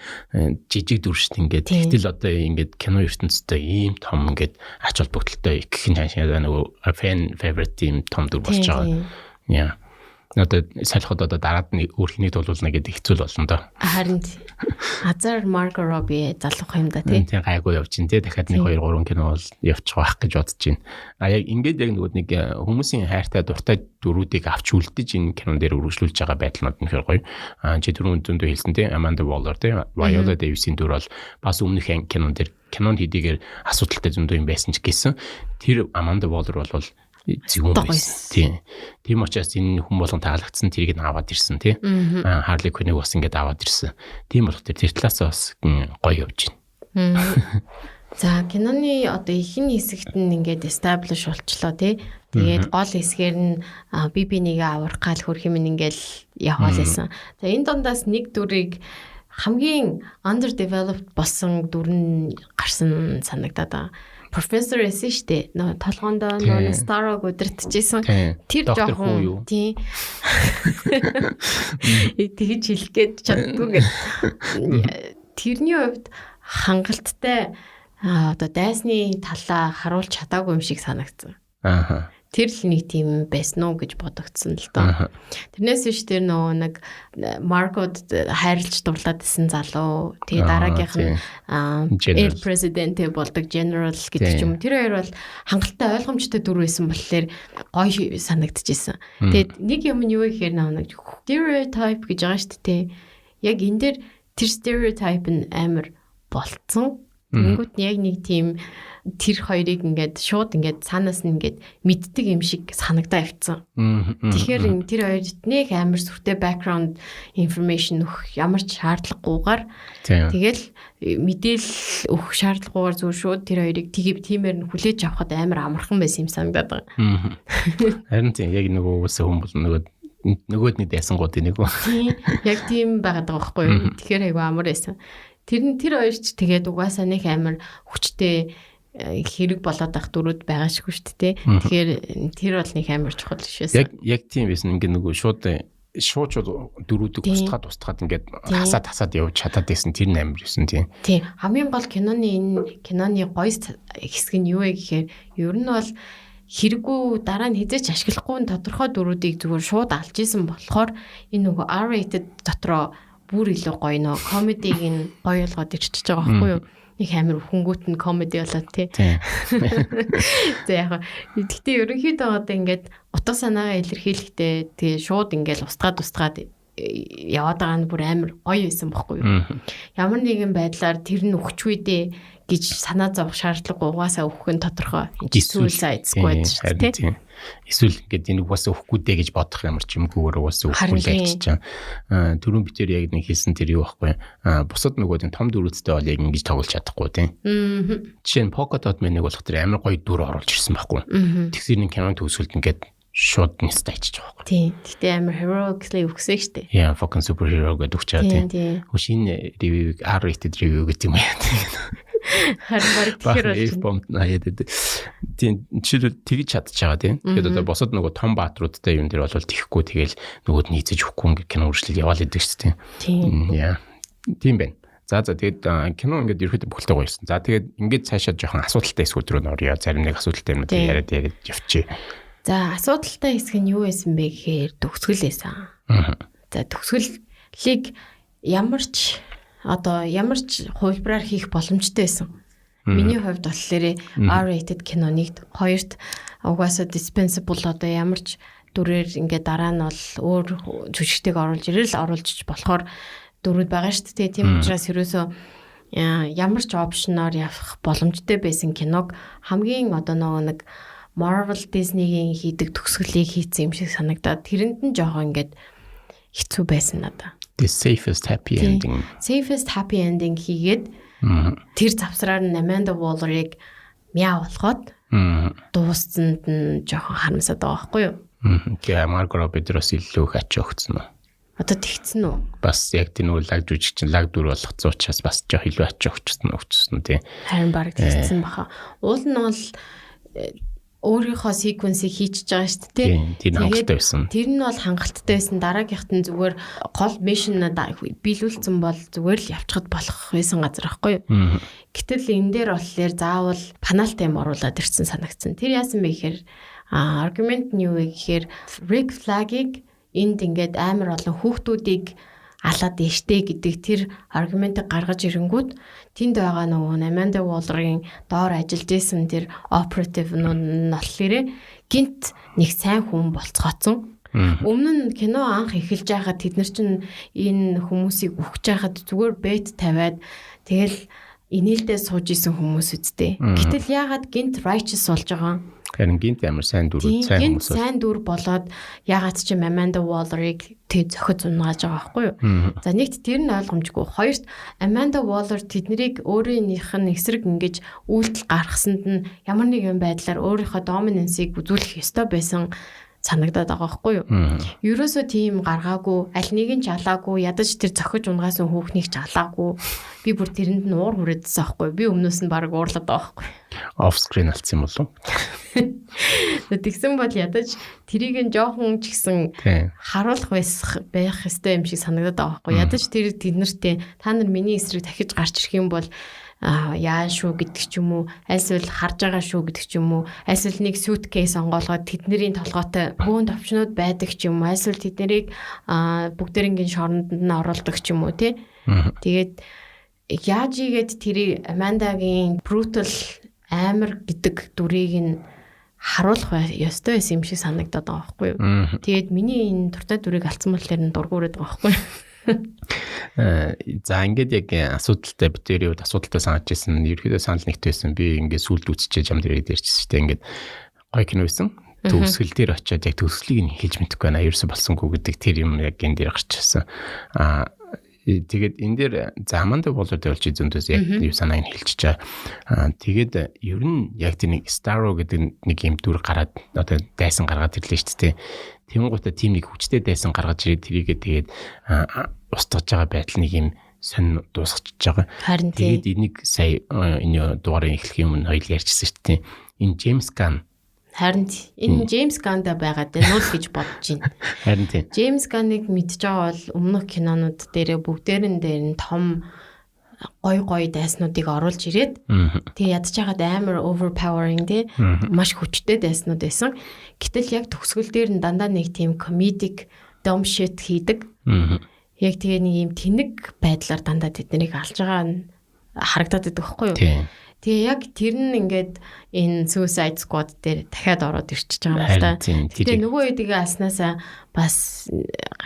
жижиг дүр шүү дээ. Ингээд тэгтэл одоо ингээд кино ертөнцтэй ийм том ингээд ач холбогдолтой гэх нь хаашаа нөгөө fan favorite тийм том дүр болж байгаа. Яа. Одоо салхад одоо дараад нь өөр хэнийг дуулуулна гэдэг хэцүү болно доо. Харин азар Margot Robbie залуух юм да тий. Тийм гайгүй явж ин тий. Дахиад 1 2 3 кино бол явчих واخ гэж бодож байна. Яг ингээд яг нэг хүмүүсийн хайртай дуртай дүрүүдийг авч үлдэж энэ кинон дээр үргэлжлүүлж байгаа байдлууд нь хэр гоё. Чи түрүүн зөндөө хэлсэн тий. Amanda Waller тий. Viola Davis-ийн дүр бол бас өмнөх кинон дээр кинонд хэдийгээр асуудалтай зөндөө юм байсан ч гэсэн тэр Amanda Waller бол зөвхөн тийм учраас энэ хүн болгон таалагдсан тэрийг нь аваад ирсэн тий. Harley Quinn-ийг бас ингээд аваад ирсэн. Тийм болох тэр талаас бас гоё явж байна. За киноны одоо ихэнх хэсэгт нь ингээд establish болчлоо тий. Тэгээд гол хэсгээр нь би нэгээ аврах гал хөрх юм ингээл яваал байсан. За энэ дундаас нэг дүрийг хамгийн underdeveloped болсон дүр нь гарсан санагдаад байгаа. Professor эсэн штэ нөө толгоондоо нөө Starog өдөртчихсэн тэр жоохон тийм тэгж хэлэх гээд чаддгүй гэд тэрний хувьд хангалттай одоо дайсны талаа харуулж чадаагүй юм шиг санагдсан. Тэр л нэг тийм байсан уу гэж бодогдсон л доо. Тэрнээс биш тэр нөгөө нэг Margot хайрлж дурлаад исэн залуу. Тэгээ дараагийнх нь El Presidente болдог General гэдэг ч юм. Тэр хоёр бол хангалттай ойлгомжтой дүр байсан болохоор гоё санагдчихсэн. Тэгээд нэг юм нь юу гэхээр нэг stereotype гэж байгаа шүү дээ. Яг энэ дээр тэр stereotype нь амар болцсон. Тэнгүүт яг нэг тийм тэр хоёрыг ингээд шууд ингээд цаанаас нь ингээд мэддэг юм шиг санагдаа явцсан. Тэгэхээр тэр хоёрт нэг амар сүртэй background information өгөх ямар ч шаардлагагүйгээр тэгэл мэдээлэл өгөх шаардлагагүйгээр зөв шууд тэр хоёрыг тиймэр нь хүлээж авахд амар амархан байсан юм санагдаад байгаа. Харин тийм яг нөгөө үсэн хүн бол нөгөөд нэг дайсангууд нэг үү. Яг тийм байгаад байгаа байхгүй юу. Тэгэхээр айгүй амар байсан. Тэр хоёр ч тэгээд угаасаа нэг амар хүчтэй хэрэг болоод ах дөрүүд байгаа шүү дээ. Тэгэхээр тэр бол нэг амар чухал биш байсан. Яг тийм байсан. Ингээ нөгөө шууд дөрүүдийг устгаад ингээд хасаад явж чадаад байсан. Тэр нь амар байсан тийм. Тийм. Хамгийн гол киноны гоё хэсэг нь юу вэ гэхээр ер нь бол хэрэггүй дараа нь хизээч ашиглахгүй тодорхой дөрүүдийг зүгээр шууд алж исэн болохоор энэ нөгөө R-rated дотроо бүр илүү гоё нөө комедиг нь гоё болгоод ирчихэж байгаа байхгүй юу? Нэг амар хөнгүүт нь комеди болоод тий. За яг гэхдээ ерөнхийдөө одоо ингээд утга санаагаа илэрхийлэхдээ тэгээ шууд ингээд устгаад яваад байгаа нь бүр амар гоё байсан байхгүй юу? Ямар нэгэн байдлаар тэр нь өгчгүй дээ гэж санаа зовох шаардлага угаасаа өгөх нь тодорхой. Эсвэл сайдсгүй байдаг шүү дээ. Эсвэл ингээд энийг бас өгөхгүй дээ гэж бодох ямар ч юмгүйгээр бас өгөхгүй л альчиж байгаа. Түрүүн бид яг нэг хийсэн тэр юу байхгүй. Бусад нөгөө том дөрүүдтэй бол яг ингэж тоглож чадахгүй тийм. Жишээ нь Pocket Dot Man-ыг болох тэр амар гоё дүр оруулж ирсэн байхгүй. Тэгсэр нэг киноны төгсгөлд ингээд шууд нэст айчиж байгаа байхгүй. Тийм. Гэтэ амар heroically өгсөн шүү дээ. Яа, fucking superhero гэдэг үгчаа тийм. Шинэ review-г R-rated review гэдэг юм яа. Харин баг тэгэхээр бол тийм чилэл тэгж чадчихагаа тийм. Тэгээд одоо босод нөгөө том баатруудтай юм дээр бол тихгүй тэгэл нөгөөд нийцэж өгөхгүй ингээд кино үргэлжлэл яваал идэг шүү дээ. Тийм. Яа. Тийм байна. За тэгээд кино ингээд ерөөхдөө бүхэлдээ гоё ирсэн. За тэгээд ингээд цаашаа жоохон асуудалтай хэсгүүд рүү нөрөө. Зарим нэг асуудалтай юм яриад явчих. За асуудалтай хэсэг нь юу байсан бэ гэхээр төгсгөл байсан. За төгсгөлийг ямар ч хувилбараар хийх боломжтой байсан. Миний хувьд болохоор R-rated киноныг хоёрт угаасаа dispensable одоо ямар ч дүрээр ингээд дараа нь бол өөр жүжигчтэйг оруулж ирэл оруулж болохоор дүрүүд байгаа шүү дээ. Тийм учраас ерөөсөө ямар ч опшноор явах боломжтой байсан киног хамгийн одоо нэг Marvel Disney-ийн хийдэг төгсгөлийг хийсэн юм шиг санагдаад тэрэнд нь жоохон ингээд хэцүү байсан надад. The safest happy ending. Safest happy ending хийгээд тэр завсраар нь Amanda Waller-ыг мяа болгоод дуусцанд нь жоохон харамсаад байгаа байхгүй юу? Тэгээ Margot Robbie дээрээс илүү их ачаа өгсөн үү? Одоо тэгсэн үү? Бас яг тийм үл лаг жүжигч лаг дүр болгоцсон учраас бас жоох илүү ачаа өгсөн тий. Харин баг тэгсэн баха. Уул нь бол өөрийнхөө секвенсийг хийчихэж байгаа шүү дээ. Тэр нь хангалттай байсан. Тэр нь бол хангалттай байсан. Дараагийнхт нь зүгээр гол мишн биелүүлсэн бол зүгээр л явчихад болох байсан газар байхгүй юу? Гэтэл энэ дээр болохоор заавал паналтай юм оруулаад ирсэн санагдсан. Тэр яасан бэ гэхээр аргумент нь юу вэ гэхээр Rick Flag-ыг энд ингээд амар олон хүүхдүүдийг алаад дэжтэй гэдэг тэр аргументыг гаргаж ирэнгүүт тэнд байгаа нөгөө Amanda Waller-ийн доор ажиллаж исэн тэр operative нотлороо гинт нэг сайн хүн болцгооцсон. Өмнө нь кино анх эхэлж байхад тэд нар чинь энэ хүмүүсийг өгч байхад зүгээр бет тавиад тэгэл инээлдээ сууж исэн хүмүүс үсттэй. Гэтэл яагаад гинт righteous болж байгаа юм? Харин гинт амар сайн дүр сайн хүмүүс. Сайн дүр болоод ягаад ч Amanda Waller-ыг тэг зохиод унгааж байгаа байхгүй юу? За нэгт тэр нь ойлгомжгүй. Хоёрт Amanda Waller тэднийг өөрийнх нь эсрэг ингэж үйлдэл гаргасанд нь ямар нэгэн байдлаар өөрийнхөө dominance-ыг үзүүлэх ёстой байсан санагдаад байгаа байхгүй юу? Ерөөсөө тийм гаргаагүй, аль нэг нь ч алаагүй, ядаж тэр зохиж унгаасан хүүхнийг ч алаагүй. Би бүр тэрэнд нь уур хүрээдсэн байхгүй юу? Би өмнөөс нь баг уурлаад байгаа байхгүй юу? Off screen алцсан юм болов? Тэгсэн бол ядаж тэрийг нь жоохон ч гэсэн харуулах байх ёстой юм шиг санагдаад байгаа байхгүй юу? Ядаж тэр тэднэртэй та нар миний эсрэг дахиж гарч ирэх юм бол яа шүү гэдэг ч юм уу, альсвал харж байгаа шүү гэдэг ч юм уу, альсвал нэг suitcase онгоолгоод тэдний толгойтой бөөн товчнууд байдаг ч юм уу, альсвал тэднийг бүгдээрингийн шоронд нь оруулдаг ч юм уу тий. Тэгээд яаж игээд тэрийг Амандагийн brutal амар гэдэг дүрийг нь харуулах ёстой байсан юм шиг санагдаад байгаа байхгүй юу. Тэгээд миний энэ дуртай дүрийг алдсан бол тэр нь дургуураад байгаа байхгүй юу. За ингээд яг асуудалтай битэрийн үед асуудалтай санаж ирсэн. Ерөөдөө санал нэгт байсан. Би ингээд сүлд үтчихээ жам дээрээ дээрчсэн шүү дээ. Ингээд гоё кино байсан. Төгсгөл дээр очиад яг төгсглийг нь хэлж мэдэхгүй байна. Ерөөсө болсонгүй гэдэг тэр юм яг энэ дээр гарч ирсэн. Тэгээд энэ дээр Amanda Waller дээр ч зөндөөс яг юу санааг нь хэлчихэж байгаа. Тэгээд ер нь яг тэр нэг Starro гэдэг нэг юм дүр гараад одоо дайсан гаргаад ирлээ шүү дээ. Тэнгуутаа тийм нэг хүчтэй дайсан гаргаж ирээд тэрийгээ тэгээд устгаж байгаа байдал нэг юм сонь дуусчихж байгаа. Тэгээд энийг сая энэ дугаарыг эхлэх юм хоёул ярьчихсан шүү дээ. Энэ James Gunn. Харин энэ James Gunn-да байгаад байна уу гэж бодож байна. Харин тийм. James Gunn-ыг мэдж байгаа бол өмнөх кинонууд дээр бүгдээрэн дээр нь том гой дайснуудыг оруулж ирээд тэгээ ядж байгаад амар overpowering тий маш хүчтэй дайснууд байсан. Гэтэл яг төгсгөл дээр нь дандаа нэг тийм comedic dumb shit хийдэг. Яг тэгээ нэг юм тэнэг байдлаар дандаа тэднийг алж байгаа нь харагдаад байдаг байхгүй юу? Тэгээ яг тэр нь ингээд энэ Suicide Squad дээр дахиад ороод ирчихэж байгаа юм л да. Тэгээ нөгөө үеигээ алснаасаа бас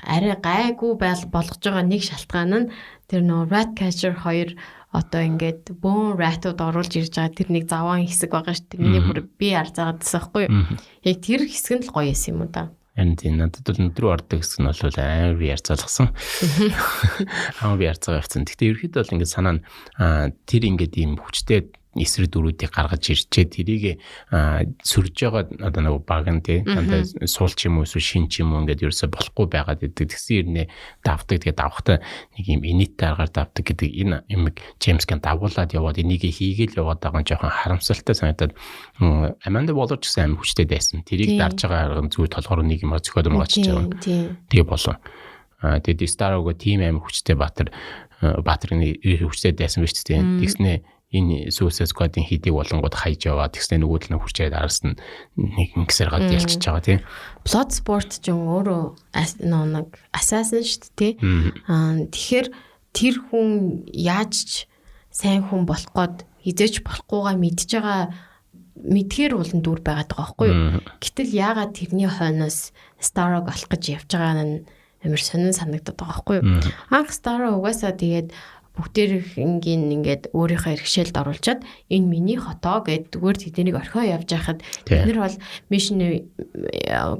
арай гайгүй болгож байгаа нэг шалтгаан нь тэр нөгөө Ratcatcher 2 одоо ингээд бөөн ратууд оруулж ирж байгаа тэр нэг заваан хэсэг байгаа шүү дээ. Миний бүр би арзаагаад байсан байхгүй юу? Яг тэр хэсэг нь л гоё юм уу да. Энд надад бол өндрөө ордог хэсэг нь бол амар би ярцаалгасан. Амар би ярцаагаа явцсан. Гэхдээ ерөөхдөө бол ингээд санаа нь тэр ингээд ийм хүчтэй эсрэг дөрүүдийг гаргаж ирчээ тэрийг сүрж байгаа одоо нэг баг нь тий дандаа суул ч юм уу эсвэл шин ч юм уу ингээд ерөөсө болохгүй байгаад идэг. Тэгсэн хэрнээ давтдаг. Тэгээ давхтаа нэг юм инээдтэй аргаар давтдаг гэдэг энэ юм Джеймс Ганн дагуулад яваад энийг хийгээл яваад байгаа нь жоохон харамсалтай санагдаад Amanda Waller ч гэсэн амар хүчтэй байсан. Тэрийг дарж байгаа арга зүй толгоор нэг юм зөхиод өмгөж байгаа. Тэгээ болов. Тэгээд Starro-го тим амар хүчтэй Баатарын хүчтэй байсан биз дээ. Тэгснэ энэ Suicide Squad-ийн хийдэг болонгууд хайж яваад тэгснэ нөгөө талын хүрчээд араас нь нэг гисэр гад ялчиж байгаа тийм. Bloodsport ч өөрөө нэг assassin шүү дээ тийм. Тэгэхээр тэр хүн яаж сайн хүн болох гээд хизээч болохгүйгаа мэдж байгаа мэдхээр улан дүр байгаад байгаа байхгүй юу. Гэтэл яагаад тэрний хойноос Starro-г алах гэж явж байгаа нь амар сонин санагдаад байгаа байхгүй юу. Анх Starro угаасаа тэгээд бүгдээрийнгийн ингээд өөрийнхөө иргэшээлд оруулчаад энэ миний хотоо гэд зүгээр тэднийг орхио явж байхад бид нар бол mission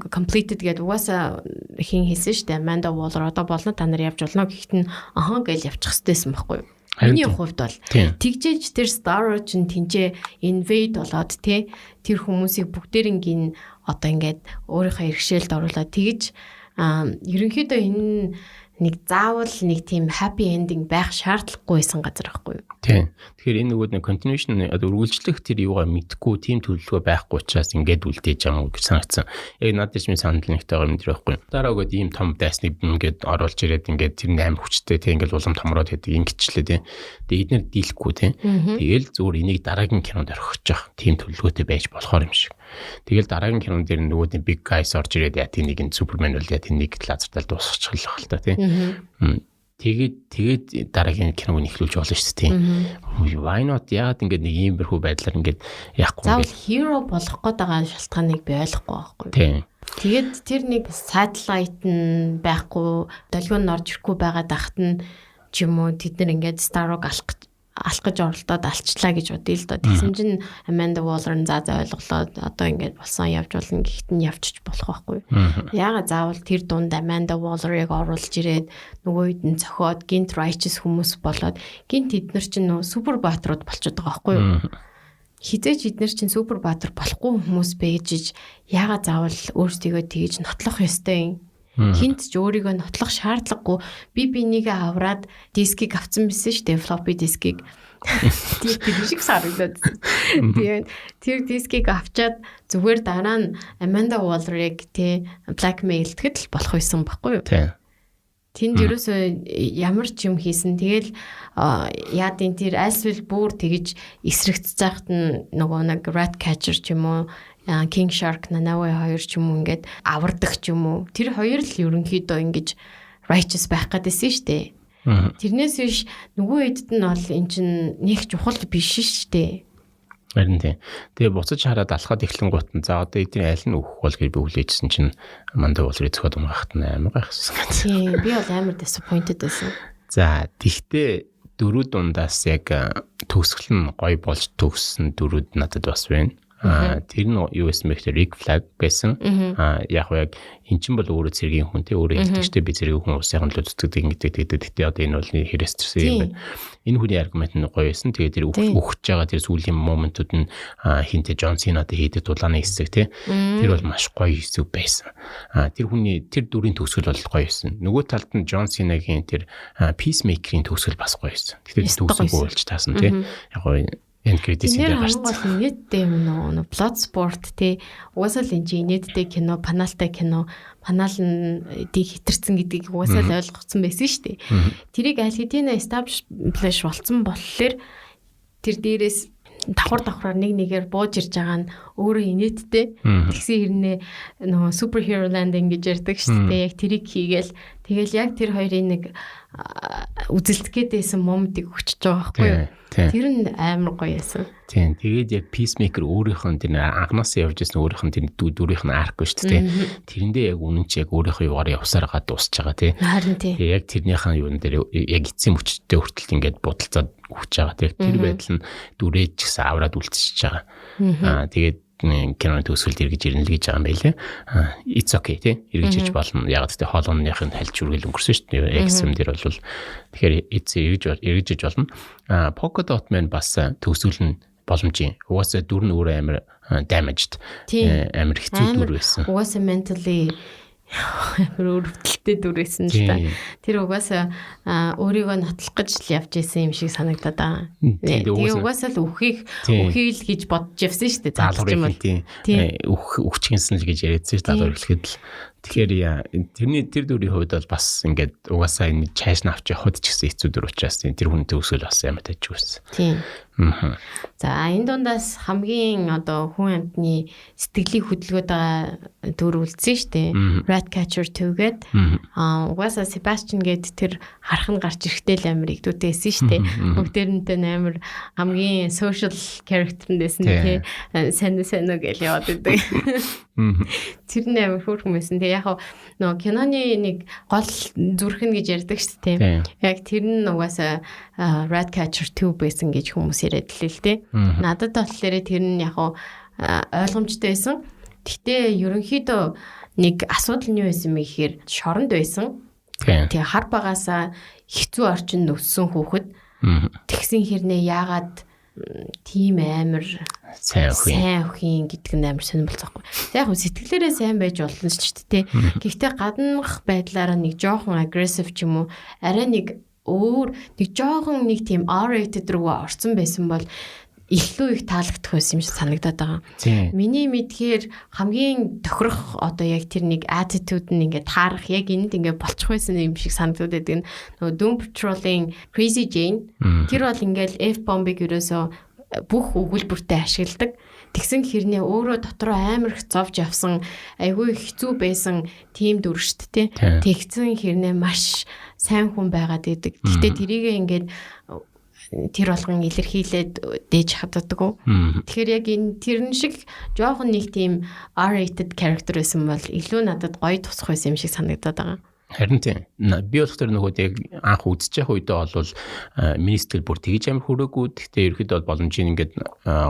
completed гэдэг угаасаа хин хийсэн шүү дээ. Amanda Waller одоо болно та нар явж болно гэхэд нь ахаа гэж явчих хэвчээсэн байхгүй юу. Миний хувьд бол тэгжээж тэр Starro ч тэнцээ invade болоод тэр хүмүүсийг бүгдээрийнгийн одоо ингээд өөрийнхөө иргэшээлд оруулаад тэгж ерөнхийдөө энэ нэг заавал нэг тийм happy ending байх шаардлагагүйсэн газар байхгүй юу? Тийм. Тэгэхээр энэ нөгөө нэг continuation үргэлжлэх тэр юугаа мэдхгүй тийм төлөвлөгөө байхгүй учраас ингээд үлдээж байгаа юм гэж санагдсан. Яг надад ч минь санал нэгтэй байгаа юм дэр байхгүй юу? Дараагаад ийм том дайсныг ингээд оруулж ирээд ингээд тэр 8 хүчтэй тийм ингээд улам томроод байдаг ингэчлээ тийм. Тэгээ эдгээр дийлэхгүй тийм. Тэгээл зүгээр энийг дараагийн кинонд орхиж явах тийм төлөвлөгөөтэй байж болохоор юм шиг. Тэгэл дараагийн кинон дээр нөгөө big guys орж ирээд яа тийм нэг Супермен үл яа тийм нэг лазертал дуусчихлаа л та тийм. Тэгээд дараагийн киног нэхлүүлж болно шүү дээ тийм. Why not яагаад ингээд нэг иймэрхүү байдлаар ингээд яахгүй заавал hero болох гээд байгаа шалтгааныг би ойлгохгүй байхгүй. Тийм. Тэгээд тэр нэг satellite нь байхгүй, долгион нь орж ирэхгүй байгаад ахт нь ч юм уу тэд нар ингээд Starro-г алах гэж оролдоод алчлаа гэж бодъё л доо. Тэгсэн чинь Amanda Waller нь заа ойлголоод одоо ингээд болсон явж болно гэхдээ нь явчих болох байхгүй. Яагаад заавал тэр дунд Amanda Waller-ыг оруулж ирээд нөгөө үед нь цохоод гинт righteous хүмүүс болоод гинт эднэр чинь нөө супер баатрууд болчиход байгаа байхгүй юу? Хизээч эднэр чинь супер баатар болохгүй хүмүүс байж яагаад заавал өөрсдийгөө тэгж нотлох ёстой юм? Хинт ч өөрийгөө нотлох шаардлагагүй. Би бинийгээ авраад дискийг авсан байсан шүү дээ, floppy дискийг. Тэр шиг санагдаад. Тэгээд тэр дискийг авчаад зүгээр дараа нь Amanda Waller-ыг blackmail тэгэхэд л болох байсан байхгүй юу? Тийм. Тэнд ерөөсөө ямар ч юм хийсэн. Тэгэл яадын тэр альсвал бүр тэгж эсрэгцэж байхад нь нөгөө нэг Ratcatcher ч юм уу King Shark Nanaue 2 ч юм уу ингээд авардаг ч юм уу. Тэр хоёр л ерөнхийдөө ингэж righteous байх гэдээсэн шүү дээ. Тэрнээс биш нөгөө хэдд нь бол эн чинь нэг чухал биш шүү дээ. Харин тийм. Тэгээ буцаж хараад алхаад эхлэн гут нь за одоо эдний аль нь өөх бол гэж би хүлээжсэн чинь Amanda Waller зөхөд умгахт нь амар гайхсан. Тийм. Би бол амар disappointed байсан. За тэгтээ дөрүүд дундаас яг төгсгөл нь гоё болж төгссөн дөрүүд надад бас байна. Тэр нь юу гэсэн мэхтэй Rick Flag байсан. Яг яг эн чинь бол өөрөө цэргийн хүн те өөрөө хэлдэгчтэй би цэргийн хүн усайхан л үздэг гэдэг. Одоо энэ бол хэрэгсэрсэн юм байна. Энэ хүний аргумент нь гоё байсан. Тэгээд тэр өгч байгаа тэр сүүлийн моментууд нь хинтэ John Cena-тай хийдэг дулааны хэсэг те. Тэр бол маш гоё хэсэг байсан. Тэр хүний тэр дүрийн төгсгөл бол гоё байсан. Нөгөө талд нь John Cena-гийн тэр Peacemaker-ийн төгсгөл бас гоё байсан. Тэгэхээр төгсгөлгүй болж таасан те. Яг гоё энэ кредитээр гарсан. Нийтдээ нөгөө Bloodsport тий угаасаа л энэ нийтдээ кино, паналтай кино, панал нь хитэрсэн гэдгийг угаасаа л ойлгоцсон байсан шүү дээ. Тэрийг аль хэдийн establish болсон болохоор тэр дээрээс давхар нэгээр бууж ирж байгаа нь өөрөө инээдтэй. Тэгсэн хэрнээ нөгөө superhero landing гэж ярьдаг шүү дээ. Яг тэрийг хийгээл тэгэл яг тэр хоёрын нэг үзэлдэх гэдээсэн моментиг өчөж байгаа байхгүй юу? Тэр нь амар гоё байсан. Тийм. Тэгээд яг Peacemaker өөрийнх нь тэр анхнаасаа явж ирсэн өөрийнх нь тэр дүрийнх нь арк шүү дээ. Тэрэндээ яг үнэн чи яг өөрийнхөө югаар явсараа дуусч байгаа тий. Харин тий. Яг тэрнийхэн юун дээр яг эцсийн мөчтөд хүртэл ингээд будалцаад өгч байгаа. Тэгээд тэр байдал нь дүрээд ч гэсэн авраад үлдчихэж байгаа. Тэгээд киноны төгсгөлд эргэж ирнэ л гэж байгаа юм байлээ. It's okay тий. Эргэж иж болно. Яг тэ хоолойных нь хальж үргэл өнгөрсөн шүү дээ. XM дээр бол тэгэхээр эргэж иж болно. Polka Dot Man бас төгсгөл нь боломжийн. Угаасаа дүр нь өөрөө амар damaged. Амар хэцүү дүр байсан. Угаасаа mentally өрөвдөлттэй дүрсэн л та. Тэр угаасаа өөрийгөө нотлох гэж л явж исэн юм шиг санагдаад байгаа. Тэгээ угаасаа л үхийг л гэж бодож явсан шүү дээ. Заалгуур юм. Үхчихсэн л гэж яриадсан шүү дээ. Заалгуур эхлэхэд л. Тэгэхээр тэр дүрийн хувьд бол бас ингээд угаасаа энэ чайш навч явахд ч гэсэн хэцүү дүр учраас тэр хүн төгсгөл бас ямар тааж үзсэн. Тийм. За энэ дундаас хамгийн одоо хүн амьтны сэтгэлийг хөдөлгөөд байгаа дүр үлдсэн шүү дээ. Ratcatcher 2 гээд угаасаа Sebastian гээд тэр харах нь гарч ирэхтэй л амар игдүүтэйсэн шүү дээ. Бүгдээрнтэй амар хамгийн social character нэсэн тий сайн гэж яваад байдаг. Тэр нь амар хөөрхөн байсан. Тэгээ яг нөгөө киноны нэг гол зүрхэн гэж ярьдаг шүү дээ. Яг тэр нь угаасаа Ratcatcher 2 байсан гэж хүмүүс яриад л дээ. Надад болохоор тэр нь яг ойлгомжтой байсан. Гэхдээ ерөнхийдөө нэг асуудал нь юу байсан бэ гэхээр шоронд байсан. Тэгээ хар багасаа хэцүү орчинд өссөн хүүхэд тэгсэн хэрнээ яагаад тийм амар сайн өхин гэдэг нь амар сонирхолтой. Яг сэтгэлээрээ сайн байж болно ч тийм. Гэхдээ гаднах байдлаараа нэг жоохон aggressive ч юм уу арай нэг өөр нэг жоохон нэг тийм R-rated руу орсон байсан бол илүү их таалагдах байсан юм шиг санагдаад байгаа. Миний мэдхээр хамгийн тохирох одоо яг тэр нэг attitude нь ингээд таарах яг энд ингээд болчих байсан юм шиг санагдаад байдаг. Нөгөө Doom Patrol-ийн Crazy Jane тэр бол ингээд F-bomb-ыг ерөөсөө бүх өгүүлбэртэй ашигладаг. Тэгсэн хэрнээ өөрөө дотроо амар их зовж явсан айгүй хэцүү байсан тийм дүр шүү дээ. Тэгсэн хэрнээ маш сайн хүн байгаад идэг. Гэхдээ тэрийгээ ингээд тэр болгон илэрхийлээд дээж хаддаг. Тэгэхээр яг энэ тэрэн шиг жоохон нэг тийм R-rated character байсан бол илүү надад гоё тусах байсан юм шиг санагдаад байгаа. Харин тийм. Би болох тэр нөгөө яг анх үзэж явах үедээ бол миний сэтгэл бүр тэгж амар хүрээгүй. Гэхдээ ерөөхдөө бол боломжийн ингээд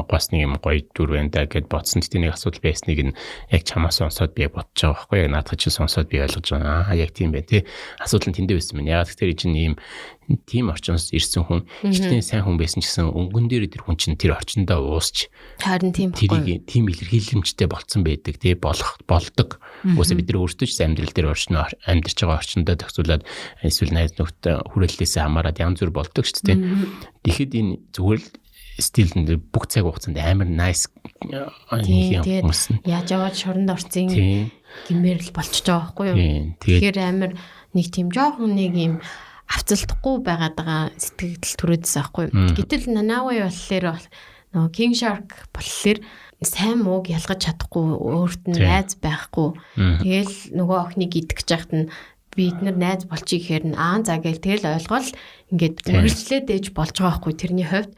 гос нэг юм гоё дүр байна да гэд бодсон. Тэгтээ нэг асуудал байсныг нь яг чамаас сонсоод би бодож байгаа байхгүй. Яг наадах чинь сонсоод би ойлгож байгаа. Яг тийм байна тий. Асуудал нь тэндээ байсан мэн. Яг тэр чинь ийм тийм орчиноос ирсэн хүн ихтэй сайн хүн байсан ч гэсэн өнгөн дээр тэр хүн чинь тэр орчиндөө уусч харин тийм байхгүй. Тийм илэрхийлэмжтэй болцсон байдаг тий болдог. Уусаа бид нар өөрсдөө ч амьдрал дээр амьдарч байгаа орчиндөө тохиолдоод эсвэл найз нөхдөд хүрээллээс хамаарат янз бүр болдог ч тий. Тэгэхэд энэ зүгээр л стил бүх цаг хугацаанд амар nice хүмүүс яаж аваад шоронд орцсон гэмээр л болчихж байгаа байхгүй юу. Тэгэхээр амар нэг тийм жоохон нэг юм авцалдахгүй байгаа сэтгэл төрөөдсөн аахгүй. Гэтэл Nanaue болохоор нөгөө King Shark болохоор сайн мууг ялгаж чадахгүй өөрт нь найз байхгүй. Тэгэл нөгөө охиныг идэх гэж яхад нь бид нар найз болчих гэхээр нь за гээл тэгэл ойлгоол ингээд үргэлжлээд ээж болж байгаа байхгүй тэрний хувьд.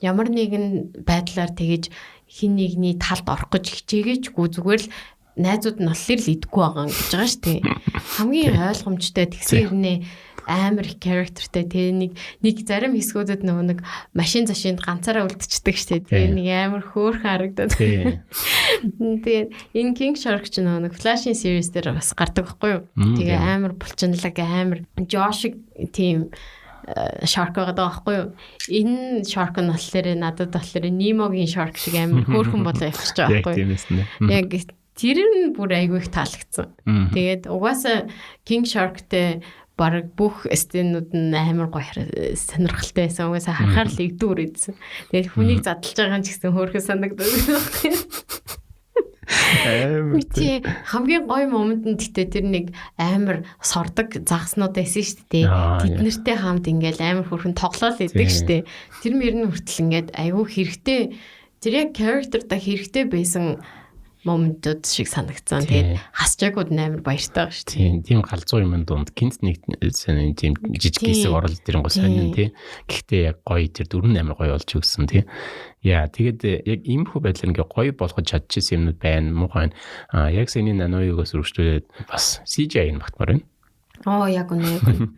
Ямар нэгэн байдлаар тэгэж хин нэгний талд орох гэж хичээгээчгүй зүгээр л найзууд нь болохоор л идэхгүй байгаа гэж байгаа шүү дээ. Хамгийн ойлгомжтой тэгсэн хэрнээ амар их characterтэй тэгээ нэг зарим хэсгүүдэд нөгөө нэг машин зашинд ганцаараа үлдчихдэг штеп тэгээ нэг амар хөөрхөн харагдаад. Тэгээд энэ King Shark ч нөгөө нэг Flash-ийн series дээр бас гардаг байхгүй юу? Тэгээ амар булчинлаг амар Josh тийм Shark байгаа байхгүй юу? Энэ Shark нь болохоор надад болохоор Nemo-гийн Shark шиг амар хөөрхөн болоо явчихж байгаа байхгүй юу? Яг тэр нь бүр айгүй их таалагдсан. Тэгээд угаасаа King Shark-тэй бараг бүх стенүүд нь амар гоё сонирхолтой байсан. Угаасаа харахаар л игдүүр идсэн. Тэгээд хүнийг задлж байгаа ч гэсэн хөөрхөн санагдаад байна. Үгүй хамгийн гоё момент нь гэхдээ тэр нэг амар сордог загснууд байсан шүү дээ. Тэд нартэй хамт ингээл амар хөөрхөн тоглоал идэг шүү дээ. Тэр мөрний хүртэл ингээд айгүй хэрэгтэй. Тэр яг character та хэрэгтэй байсан моментууд шиг санагдсан. Тэгээд хасчаагууд амар баяртай байгаа шүү дээ. Тийм галзуу юм донд гинт нэг сонин тийм жижиг хэсэг орол дэрэн гоо сонин тий. Гэхдээ яг гоё тэр дөрөв амар гоё болж өгсөн тий. Яа тэгээд яг иймэрхүү байдлаар ингээ гоё болгож чадчихсан юмнууд байна. Муухай. Яг сэний наноёгоос үргэлжлүүлээд бас CGI нь багтмаар байна. Яг үнэ.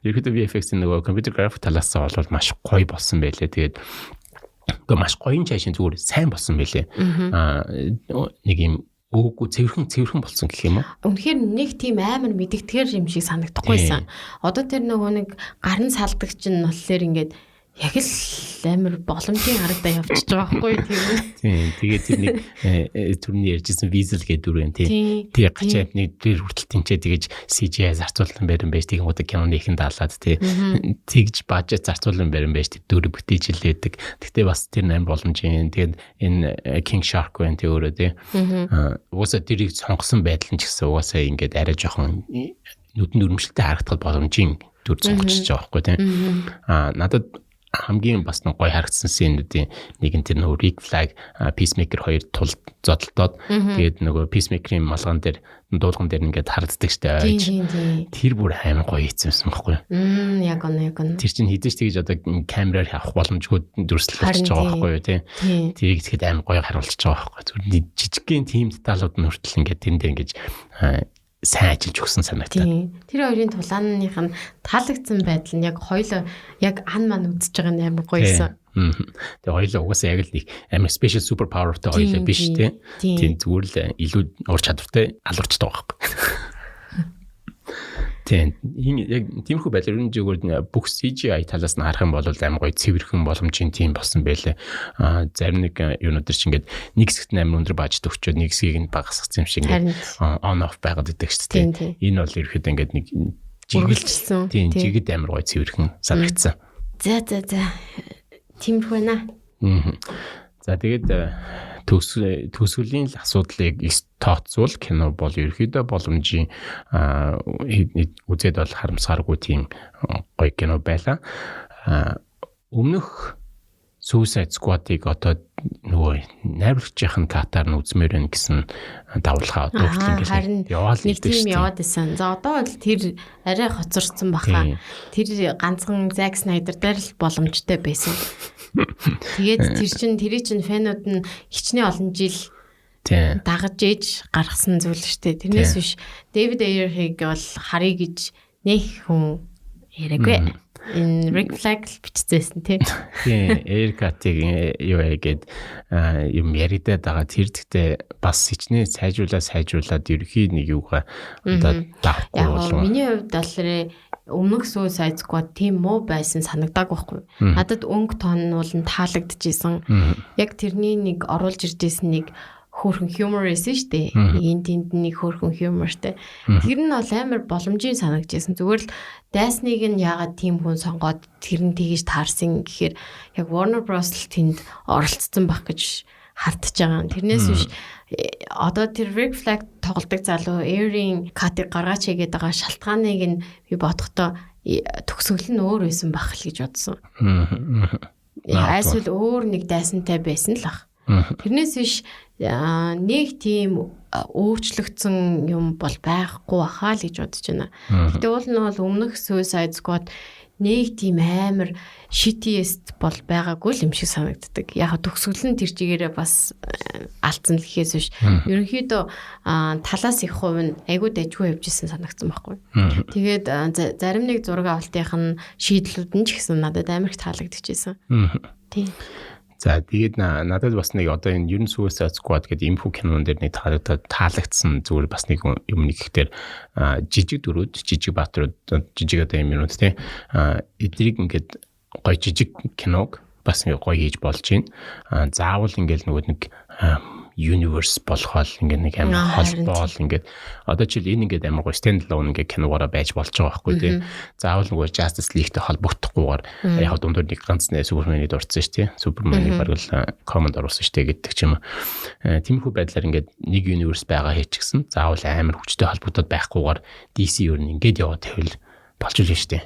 Ерөөдөө VFX-ийн нөгөө компьютер график талаас нь бол маш гоё болсон байлээ. Тэгээд маш гоён чашин зүгээр сайн болсон байлээ. Нэг юм өөгүй цэвэрхэн болсон гэх юм уу? Үнэхээр нэг тийм амар мэдгэдгээр юм шиг санагдахгүйсэн. Одоо тэр нөгөө нэг гарын салдагч нь болохоор ингээд яг л амар боломжийн харагдаа явчихж байгаа байхгүй тийм. Тэгээд тэр нэг түрний ярьжсэн визэл гэдэг дүр юм тийм. Тэгээ гачаад нэг тэр хүртэл тэнцээ тэгэж CGI зарцуулсан байран байж тийм удаа киноны ихэнд даалаад тийм. Тэгж бажет зарцуулсан байран байж тийм дүр бүтээж илээдэг. Гэхдээ бас тэр амар боломжийн. Тэгээд энэ King Shark байна тийм өөрөө тийм. Угаасаа тэрийг сонгосон байдал нь ч гэсэн угаасаа ингээд арай жоохон нүдэн дүрмжлэлтэй харагдах боломжийн дүр сонгочихж байгаа байхгүй тийм. Надад хамгийн бас нэг гоё харагдсан сценүүдийн нэг нь тэр нөгөө Rick Flag Peacemaker 2 тул зодтолдоод тэгээд нөгөө Peacemaker-ийн малган дээр дуулган дээр ингээд харагддаг штэ ойж. Тэр бүр амар гоё хийсэн байхгүй юу? Яг үнэ. Тэр чинь хэдэж тэгж одоо камераар авах боломжгүй дүрслэлж байгаа байхгүй юу тий. Тэрийг тэгэхэд амар гоё харуулж байгаа байхгүй. Зүгээр жижигхэн тим деталууд нь хүртэл ингээд тэрэн дээр ингээд сайн ажиллаж өгсөн санагдаад. Тэр хоёрын тулааных нь таалагдсан байдал нь яг хоёул яг ан ман үзэж байгаа нь амар гоёсэн. Тэгээ хоёул угаасаа яг л нэг амар special super powerтай хоёул биш тий. Тийм зүгээр л илүү ур чадвартай алуурчтай байгаа байхгүй. Тийм яг тиймэрхүү байдлаар энэ зүгээр бүх CGI талаас нь харах юм бол амар гоё цэвэрхэн боломжийн тийм болсон байлээ. Зарим нэг юунууд төр чинь ингээд нэг хэсэгт амар өндөр бажет өгчөөд нэг хэсгийг нь багасгасан юм шиг ингээд on off байгаад идэг шүү дээ. Энэ бол ерөөхдөө ингээд нэг жигэлжсэн. Тийм жигэд амар гоё цэвэрхэн санагдсан. За. Тиймэрхүү байна. За тэгээд төгсгөлийн асуудлыг тооцвол кино бол ерөөхдөө боломжийн үзээд бол харамсааргүй тийм гоё кино байлаа. Өмнөх Suicide Squad-ыг одоо нөгөө найруулагчийн катаар нь үзмээр байна гэсэн давлахаа одоо хүртэл ингээд яваал нэг тийм яваад байсан. За одоо бол тэр арай хоцорсон баха. Тэр ганцхан Zack Snyder дээр л боломжтой байсан. Тэгээд тэрий чин фэнүүд нь хичнээн олон жил дагаж ээж гаргасан зүйл шүү дээ. Тэрнээс биш David Ayer-ыг бол харъя гэж нэг хүн яриаггүй. Энэ Rick Flag бичсэн тий. Тийм, Air-cut-ыг юу яагээд юм яригадаад байгаа. Тэр гэхдээ бас хичнээн сайжруулаад ерөхий нэг юугаа одоо давхгүй болов. Миний хувьд бол өмнөх Suicide Squad тийм муу байсан санагдааг байхгүй. Надад өнгө тон нь бол таалагдчихсэн. Яг тэрний нэг оруулж иржсэн нэг хөөрхөн humor эсэн шүү дээ. Нэг тэнд нэг хөөрхөн humorтэй. Тэр нь бол амар боломжийн санагдчихсэн. Зүгээр л дайсныг нь яагаад тийм хүн сонгоод тэр нь тгийж таарсан гэхээр яг Warner Bros л тэнд оролцсон байх гэж хардж байгаа. Тэрнээс биш одоо тэр Rick Flag тоглодог залуу Air-ийн катыг гаргаач хийгээд байгаа шалтгааныг нь би бодохдоо төгсгөл нь өөр байсан байх л гэж бодсон. Айсвал өөр нэг дайсантай байсан л ах. Тэрнээс биш нэг тийм өөрчлөгдсөн юм бол байхгүй бахаа л гэж бодож байна. Гэтэ уул нь бол өмнөх Suicide Squad нэг тийм амар shittiest бол байгаагүй л юм шиг санагддаг. Яг төгсгөл нь тэр чигээрээ бас алдсан л гэхээс биш. Ерөнхийдөө талаас их хувь нь айгүй дайггүй явжсэн санагдсан байхгүй. Тэгээд зарим нэг зураг авалтынх нь шийдлүүд нь ч гэсэн надад амар их таалагдчихсэн. Тийм. За тэгээд надад бас нэг одоо энэ ерөн Suicide Squad гэдэг имхүү кинон дээр нэг таалагдсан зүгээр бас нэг юм нэг ихтэй жижиг дөрүүд, жижиг баатрууд, жижиг одоо юм юмуд тий. Эдрийг ингээд гоё жижиг киног бас ингээ гоё хийж болж байна. Заавал ингээл нөгөө нэг universe болохол ингээ нэг амар холбоол ингээд одоо жишээл энэ ингээд амар гоё stand alone ингээ киногоор байж болж байгаа байхгүй тий. Заавал нөгөө Justice League-тэй холбогдохгүйгээр яг дундуур нэг ганц нэ Superman-ийг дурдсан шүү тий. Superman-ийг бараг л command оруулсан шүү дээ гэдэг ч юм. Тиймэрхүү байдлаар ингээд нэг universe байгаа хийчихсэн. Заавал амар хүчтэй холбогдоод байхгүйгээр DC ер нь ингээд яваад тавил болж үлээ шүү дээ.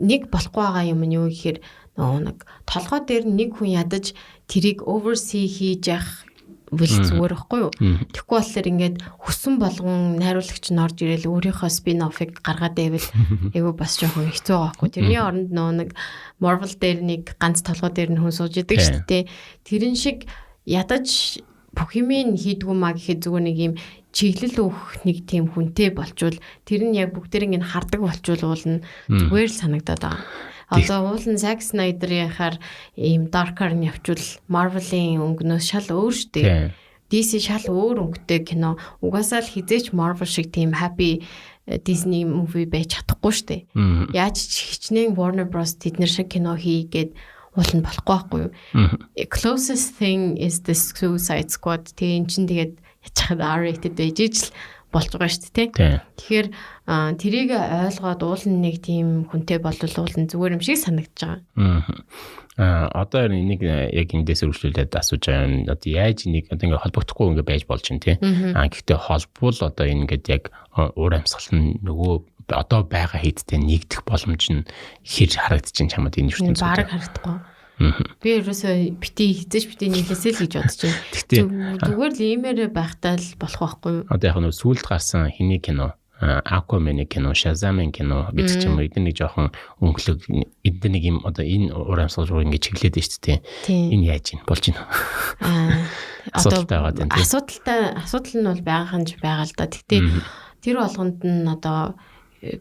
Нэг болохгүй байгаа юм нь юу гэхээр нөгөө нэг толгой дээр нэг хүн ядаж тэрийг oversee хийж явах зүгээр байхгүй юу? Тэгэхгүй болохоор ингээд хүссэн болгон найруулагч нь орж ирэл өөрийнхөө спин-оффыг гаргаад байвал айгүй бас жоохон хэцүү байгаа байхгүй. Тэрний оронд нэг Marvel дээр нэг ганц толгой дээр нь хүн сууж идэг шүү дээ. Тэрэн шиг ядаж бүх юм хийдгүү маа гэхэд зүгээр нэг юм чиглэл өгөх нэг тийм хүнтэй болчвол тэр нь яг бүгдэрийг нь хардаг болчвол уулна зүгээр л санагдаад байгаа. Одоо уулын Zack Snyder-ийнхаар ийм darker нь явчвал Marvel-ийн өнгнөөс шал өөр шүү дээ. DC шал өөр өнгөтэй кино. Угаасаа л хизээч Marvel шиг тийм happy Disney movie байж чадахгүй шүү дээ. Яаж ч хичнээн Warner Bros тэднэр шиг кино хийгээд уулна болохгүй байхгүй юу? Closest thing is the Suicide Squad. Тэгээ эн чинь тэгээд яцхад R-rated байж ижил болж байгаа шүү дээ. Тэгэхээр тэрийг ойлгоод уулын нэг тийм хүнтэй болвол уулын зүгээр юм шиг санагдаж байгаа. Одоо энийг яг эндээс өргөжлүүлээд асууж байгаа. Одоо яаж энийг одоо ингээ холбогдохгүй ингээ байж болж байна тий. Гэхдээ холбоол одоо ингээд яг уур амьсгал нь нөгөө одоо байгаа хийдтэй нэгдэх боломж нь хэр харагдаж байна чамд энэ ертөнцид. Бараг харагдахгүй. Би ерөөсөө бити нийлээсэй л гэж бодож байна. Зүгээр л иймэр байхтаа л болох байхгүй юу? Одоо яг нь сүүлд гарсан хэний кино, Aquaman кино, Shazam кино гэдэг ч юм уу эдгээр нэг жоохон өнгөлөг эдгээр нэг юм одоо энэ уур амьсгал руу ингэж чиглээд байна шүү дээ. Энэ яаж ийн болж байна? Асуудал нь бол байгаа л да. Гэхдээ тэр болгонд нь одоо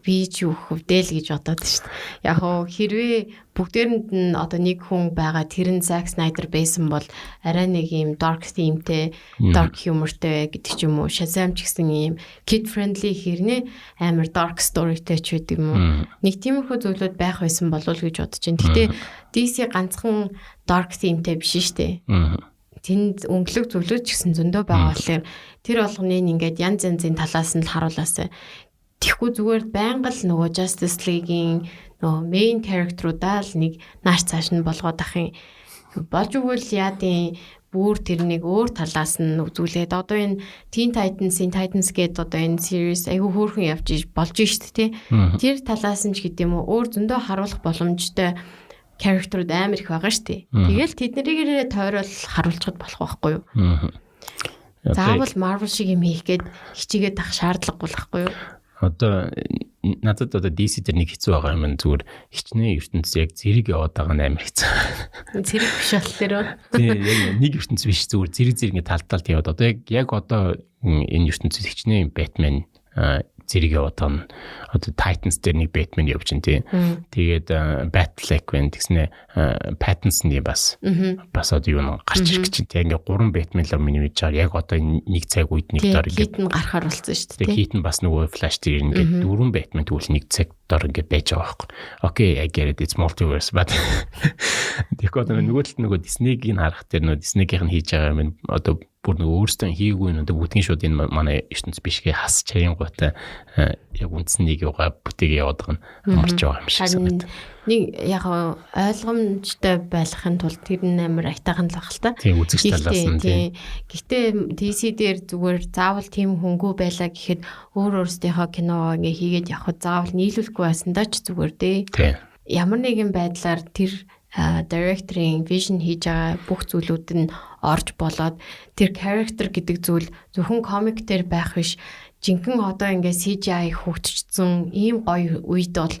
би ч юу хөвдөл гэж бодоод шүү дээ. Яг хоо хэрвээ бүгдээрэнд нь одоо нэг хүн байгаа тэр нь Zack Snyder байсан бол арай нэг юм dark themeтэй, dark humorтэй гэдэг ч юм уу. Shazam ч гэсэн юм kid friendly хэрнээ амар dark storyтэй ч байдаг юм уу. Нэг тиймэрхүү зүйлүүд байх байсан болов уу гэж бодож байна. Гэтэ DC ганцхан dark themeтэй биш шүү дээ. Тэнд өнгөлөг зүйлүүд ч гэсэн зөндөө байгаа болохоор тэр болгоныг ингээд янз янзын талаас нь харуулаасаа тэгэхгүй зүгээр байнга л нөгөө Justice League-ийн нөгөө main character-удаа л нэг нааш цааш нь болгоод ах юм. Болж өгвөл яадын бүр тэрнийг өөр талаас нь үзүүлээд одоо энэ Teen Titans гэдэг одоо энэ series айгүй хөөрхөн явж болж шүү дээ. Тэр талаас нь ч гэдэм үү өөр зөндөө харуулах боломжтой character-уд амар их байгаа шүү дээ. Тэгэл тэднэрийгээ тойрол харуулчихад болох байхгүй юу? Заавал Marvel шиг юм хийх гээд хичээгээд ах шаардлагагүй байхгүй юу? Одоо надад одоо DC дээр нэг хэцүү байгаа юм зүгээр хичнээн ертөнцийн яг зэрэг яваад байгаа нь амар хэцүү. Зэрэг биш болохоор. Тийм яг нэг ертөнц биш зүгээр зэрэг талд яваад одоо яг одоо энэ ертөнцийн хичнээн Batman зэрэг яваад байгаа нь одоо Titans дээр нэг Batman явж байна тий. Тэгээд Batfleck байна тэгснэ Pattinson-ийн бас одоо юу нэг гарч ирэх гэж тий. Ингээ 3 Batman л миний мэдж байгаа яг одоо нэг цаг үед нэг дор ингээ хитэн гарахаар болсон шүү дээ. Хитэн бас нөгөө Flash дээр ингээ 4 Batman тэгвэл нэг цаг дор ингээ байж байгаа байхгүй. Окей, I get it, it's multiverse but тэгэхгүй одоо нөгөө талд нөгөө Disney-ийг харах дээр нөгөө Disney-ийн хийж байгаа юм одоо бүр нөгөө өөрсдөө хийгээгүй нь одоо бүгдийн шууд энэ манай ертөнц бишгээ хас чарын гуйтай яг үндснийг яваа бүтээгээ яваад байгаа нь амарч байгаа юм шиг санагдав. Нэг яг ойлгомжтой байхын тулд тэр нь амар айтайхан л баг л та. Тийм үзэгч талаас нь тийм. Гэхдээ DC дээр зүгээр заавал тийм хөнгөө байлаа гэхэд өөрөөсдийнхөө кино ингээ хийгээд явхад заавал нийлүүлэхгүй байсандаа ч зүгээр дээ. Тийм. Ямар нэгэн байдлаар тэр director-ийн vision хийж байгаа бүх зүйлүүд нь орж болоод тэр character гэдэг зүйл зөвхөн комик дээр байх биш жинхэнэ одоо ингээ CGI хөгжчихсэн ийм гоё үед бол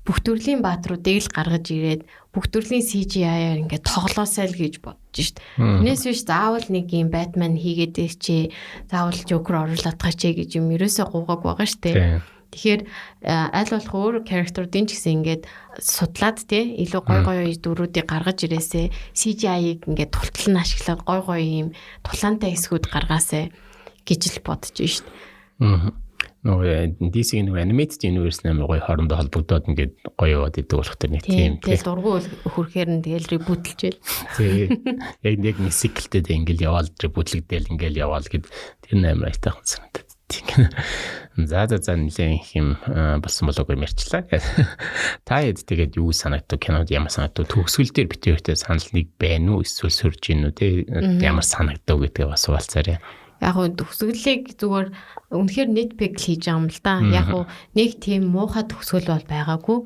бүх төрлийн баатруудыг л гаргаж ирээд бүх төрлийн CGI-аар ингээ тоглоосай л гэж бодож шít. Тэрнээс биш заавал нэг юм Batman хийгээд чи заавал Joker оруулаад гачээ гэж юм ерөөсөө гуугааг байгаа штэ. Тэгэхээр аль болох өөр character-уудын ч гэсэн ингээд судлаад тий илүү гой дүрүүдийг гаргаж ирээсэ CGI-ийг ингээд тултал нь ашиглаад гой юм тулаантай хэсгүүд гаргаасаа гэж л бодож байна шүү дээ. Нөгөө DC-ийн нөгөө animated universe нэмэр гоё хоорондоо холбогдоод ингээд гоё яваад идэг болох тэр нэг тийм. Тэгэл дургуй хөрхээр нь тэгэл reboot-лж байл. Тий. Яг нэг cycle-тэй ингээл яваал reboot-лэгдээл ингээл яваал гэд тэр нэмэр айтайхан санагдав. За нэлээд юм болсон болоог ярьчлаа. Та хэд тэгээд юу санагдав кинод ямар санагдав төгсгөл дээр битүүртэй санал нэг байна уу эсвэл сөрж гин үү те ямар санагдав гэдгээ бас хуваалцаарай. Яг нь төгсгөлийг зүгээр үнэхээр nitpick хийж байгаа юм л да. Яг нь нэг тийм муухай төгсгөл бол байгаагүй.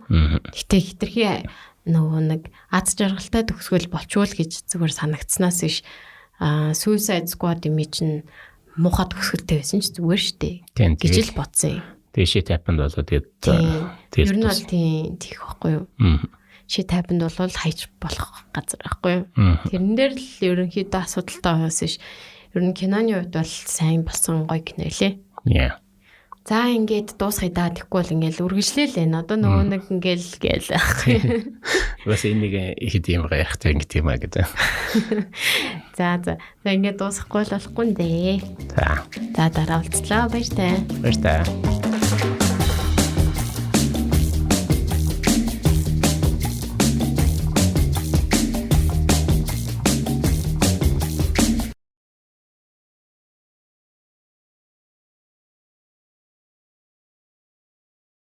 Гэтэ хитрхи нөгөө нэг аз жаргалтай төгсгөл болчвол гэж зүгээр санагдсанаас биш Suicide Squad юм чинь муухай төгсгөлтэй байсан ч зүгээр штэ. Гэж л бодсон юм. Тэгээ shit happened болоо тэгээд ер нь бол тийм тийх байхгүй юу? Shit happened бол хайж болох газар байхгүй юу? Тэрэн дээр л ерөнхийдөө асуудалтай байгаas ш. Ер нь киноны хувьд бол сайн болсон гоё кино лээ. Yeah. За ингээд дуусгая да тэгэхгүй бол ингээд үргэлжлээл энэ. Одоо нөгөө нэг ингээл гээл ахгүй. Бас энийг их тийм ярих тийм юм аа гэдэг. За ингээд дуусгахгүй л болохгүй нэ. За дараа уулзлаа баяр таа. Баяр таа.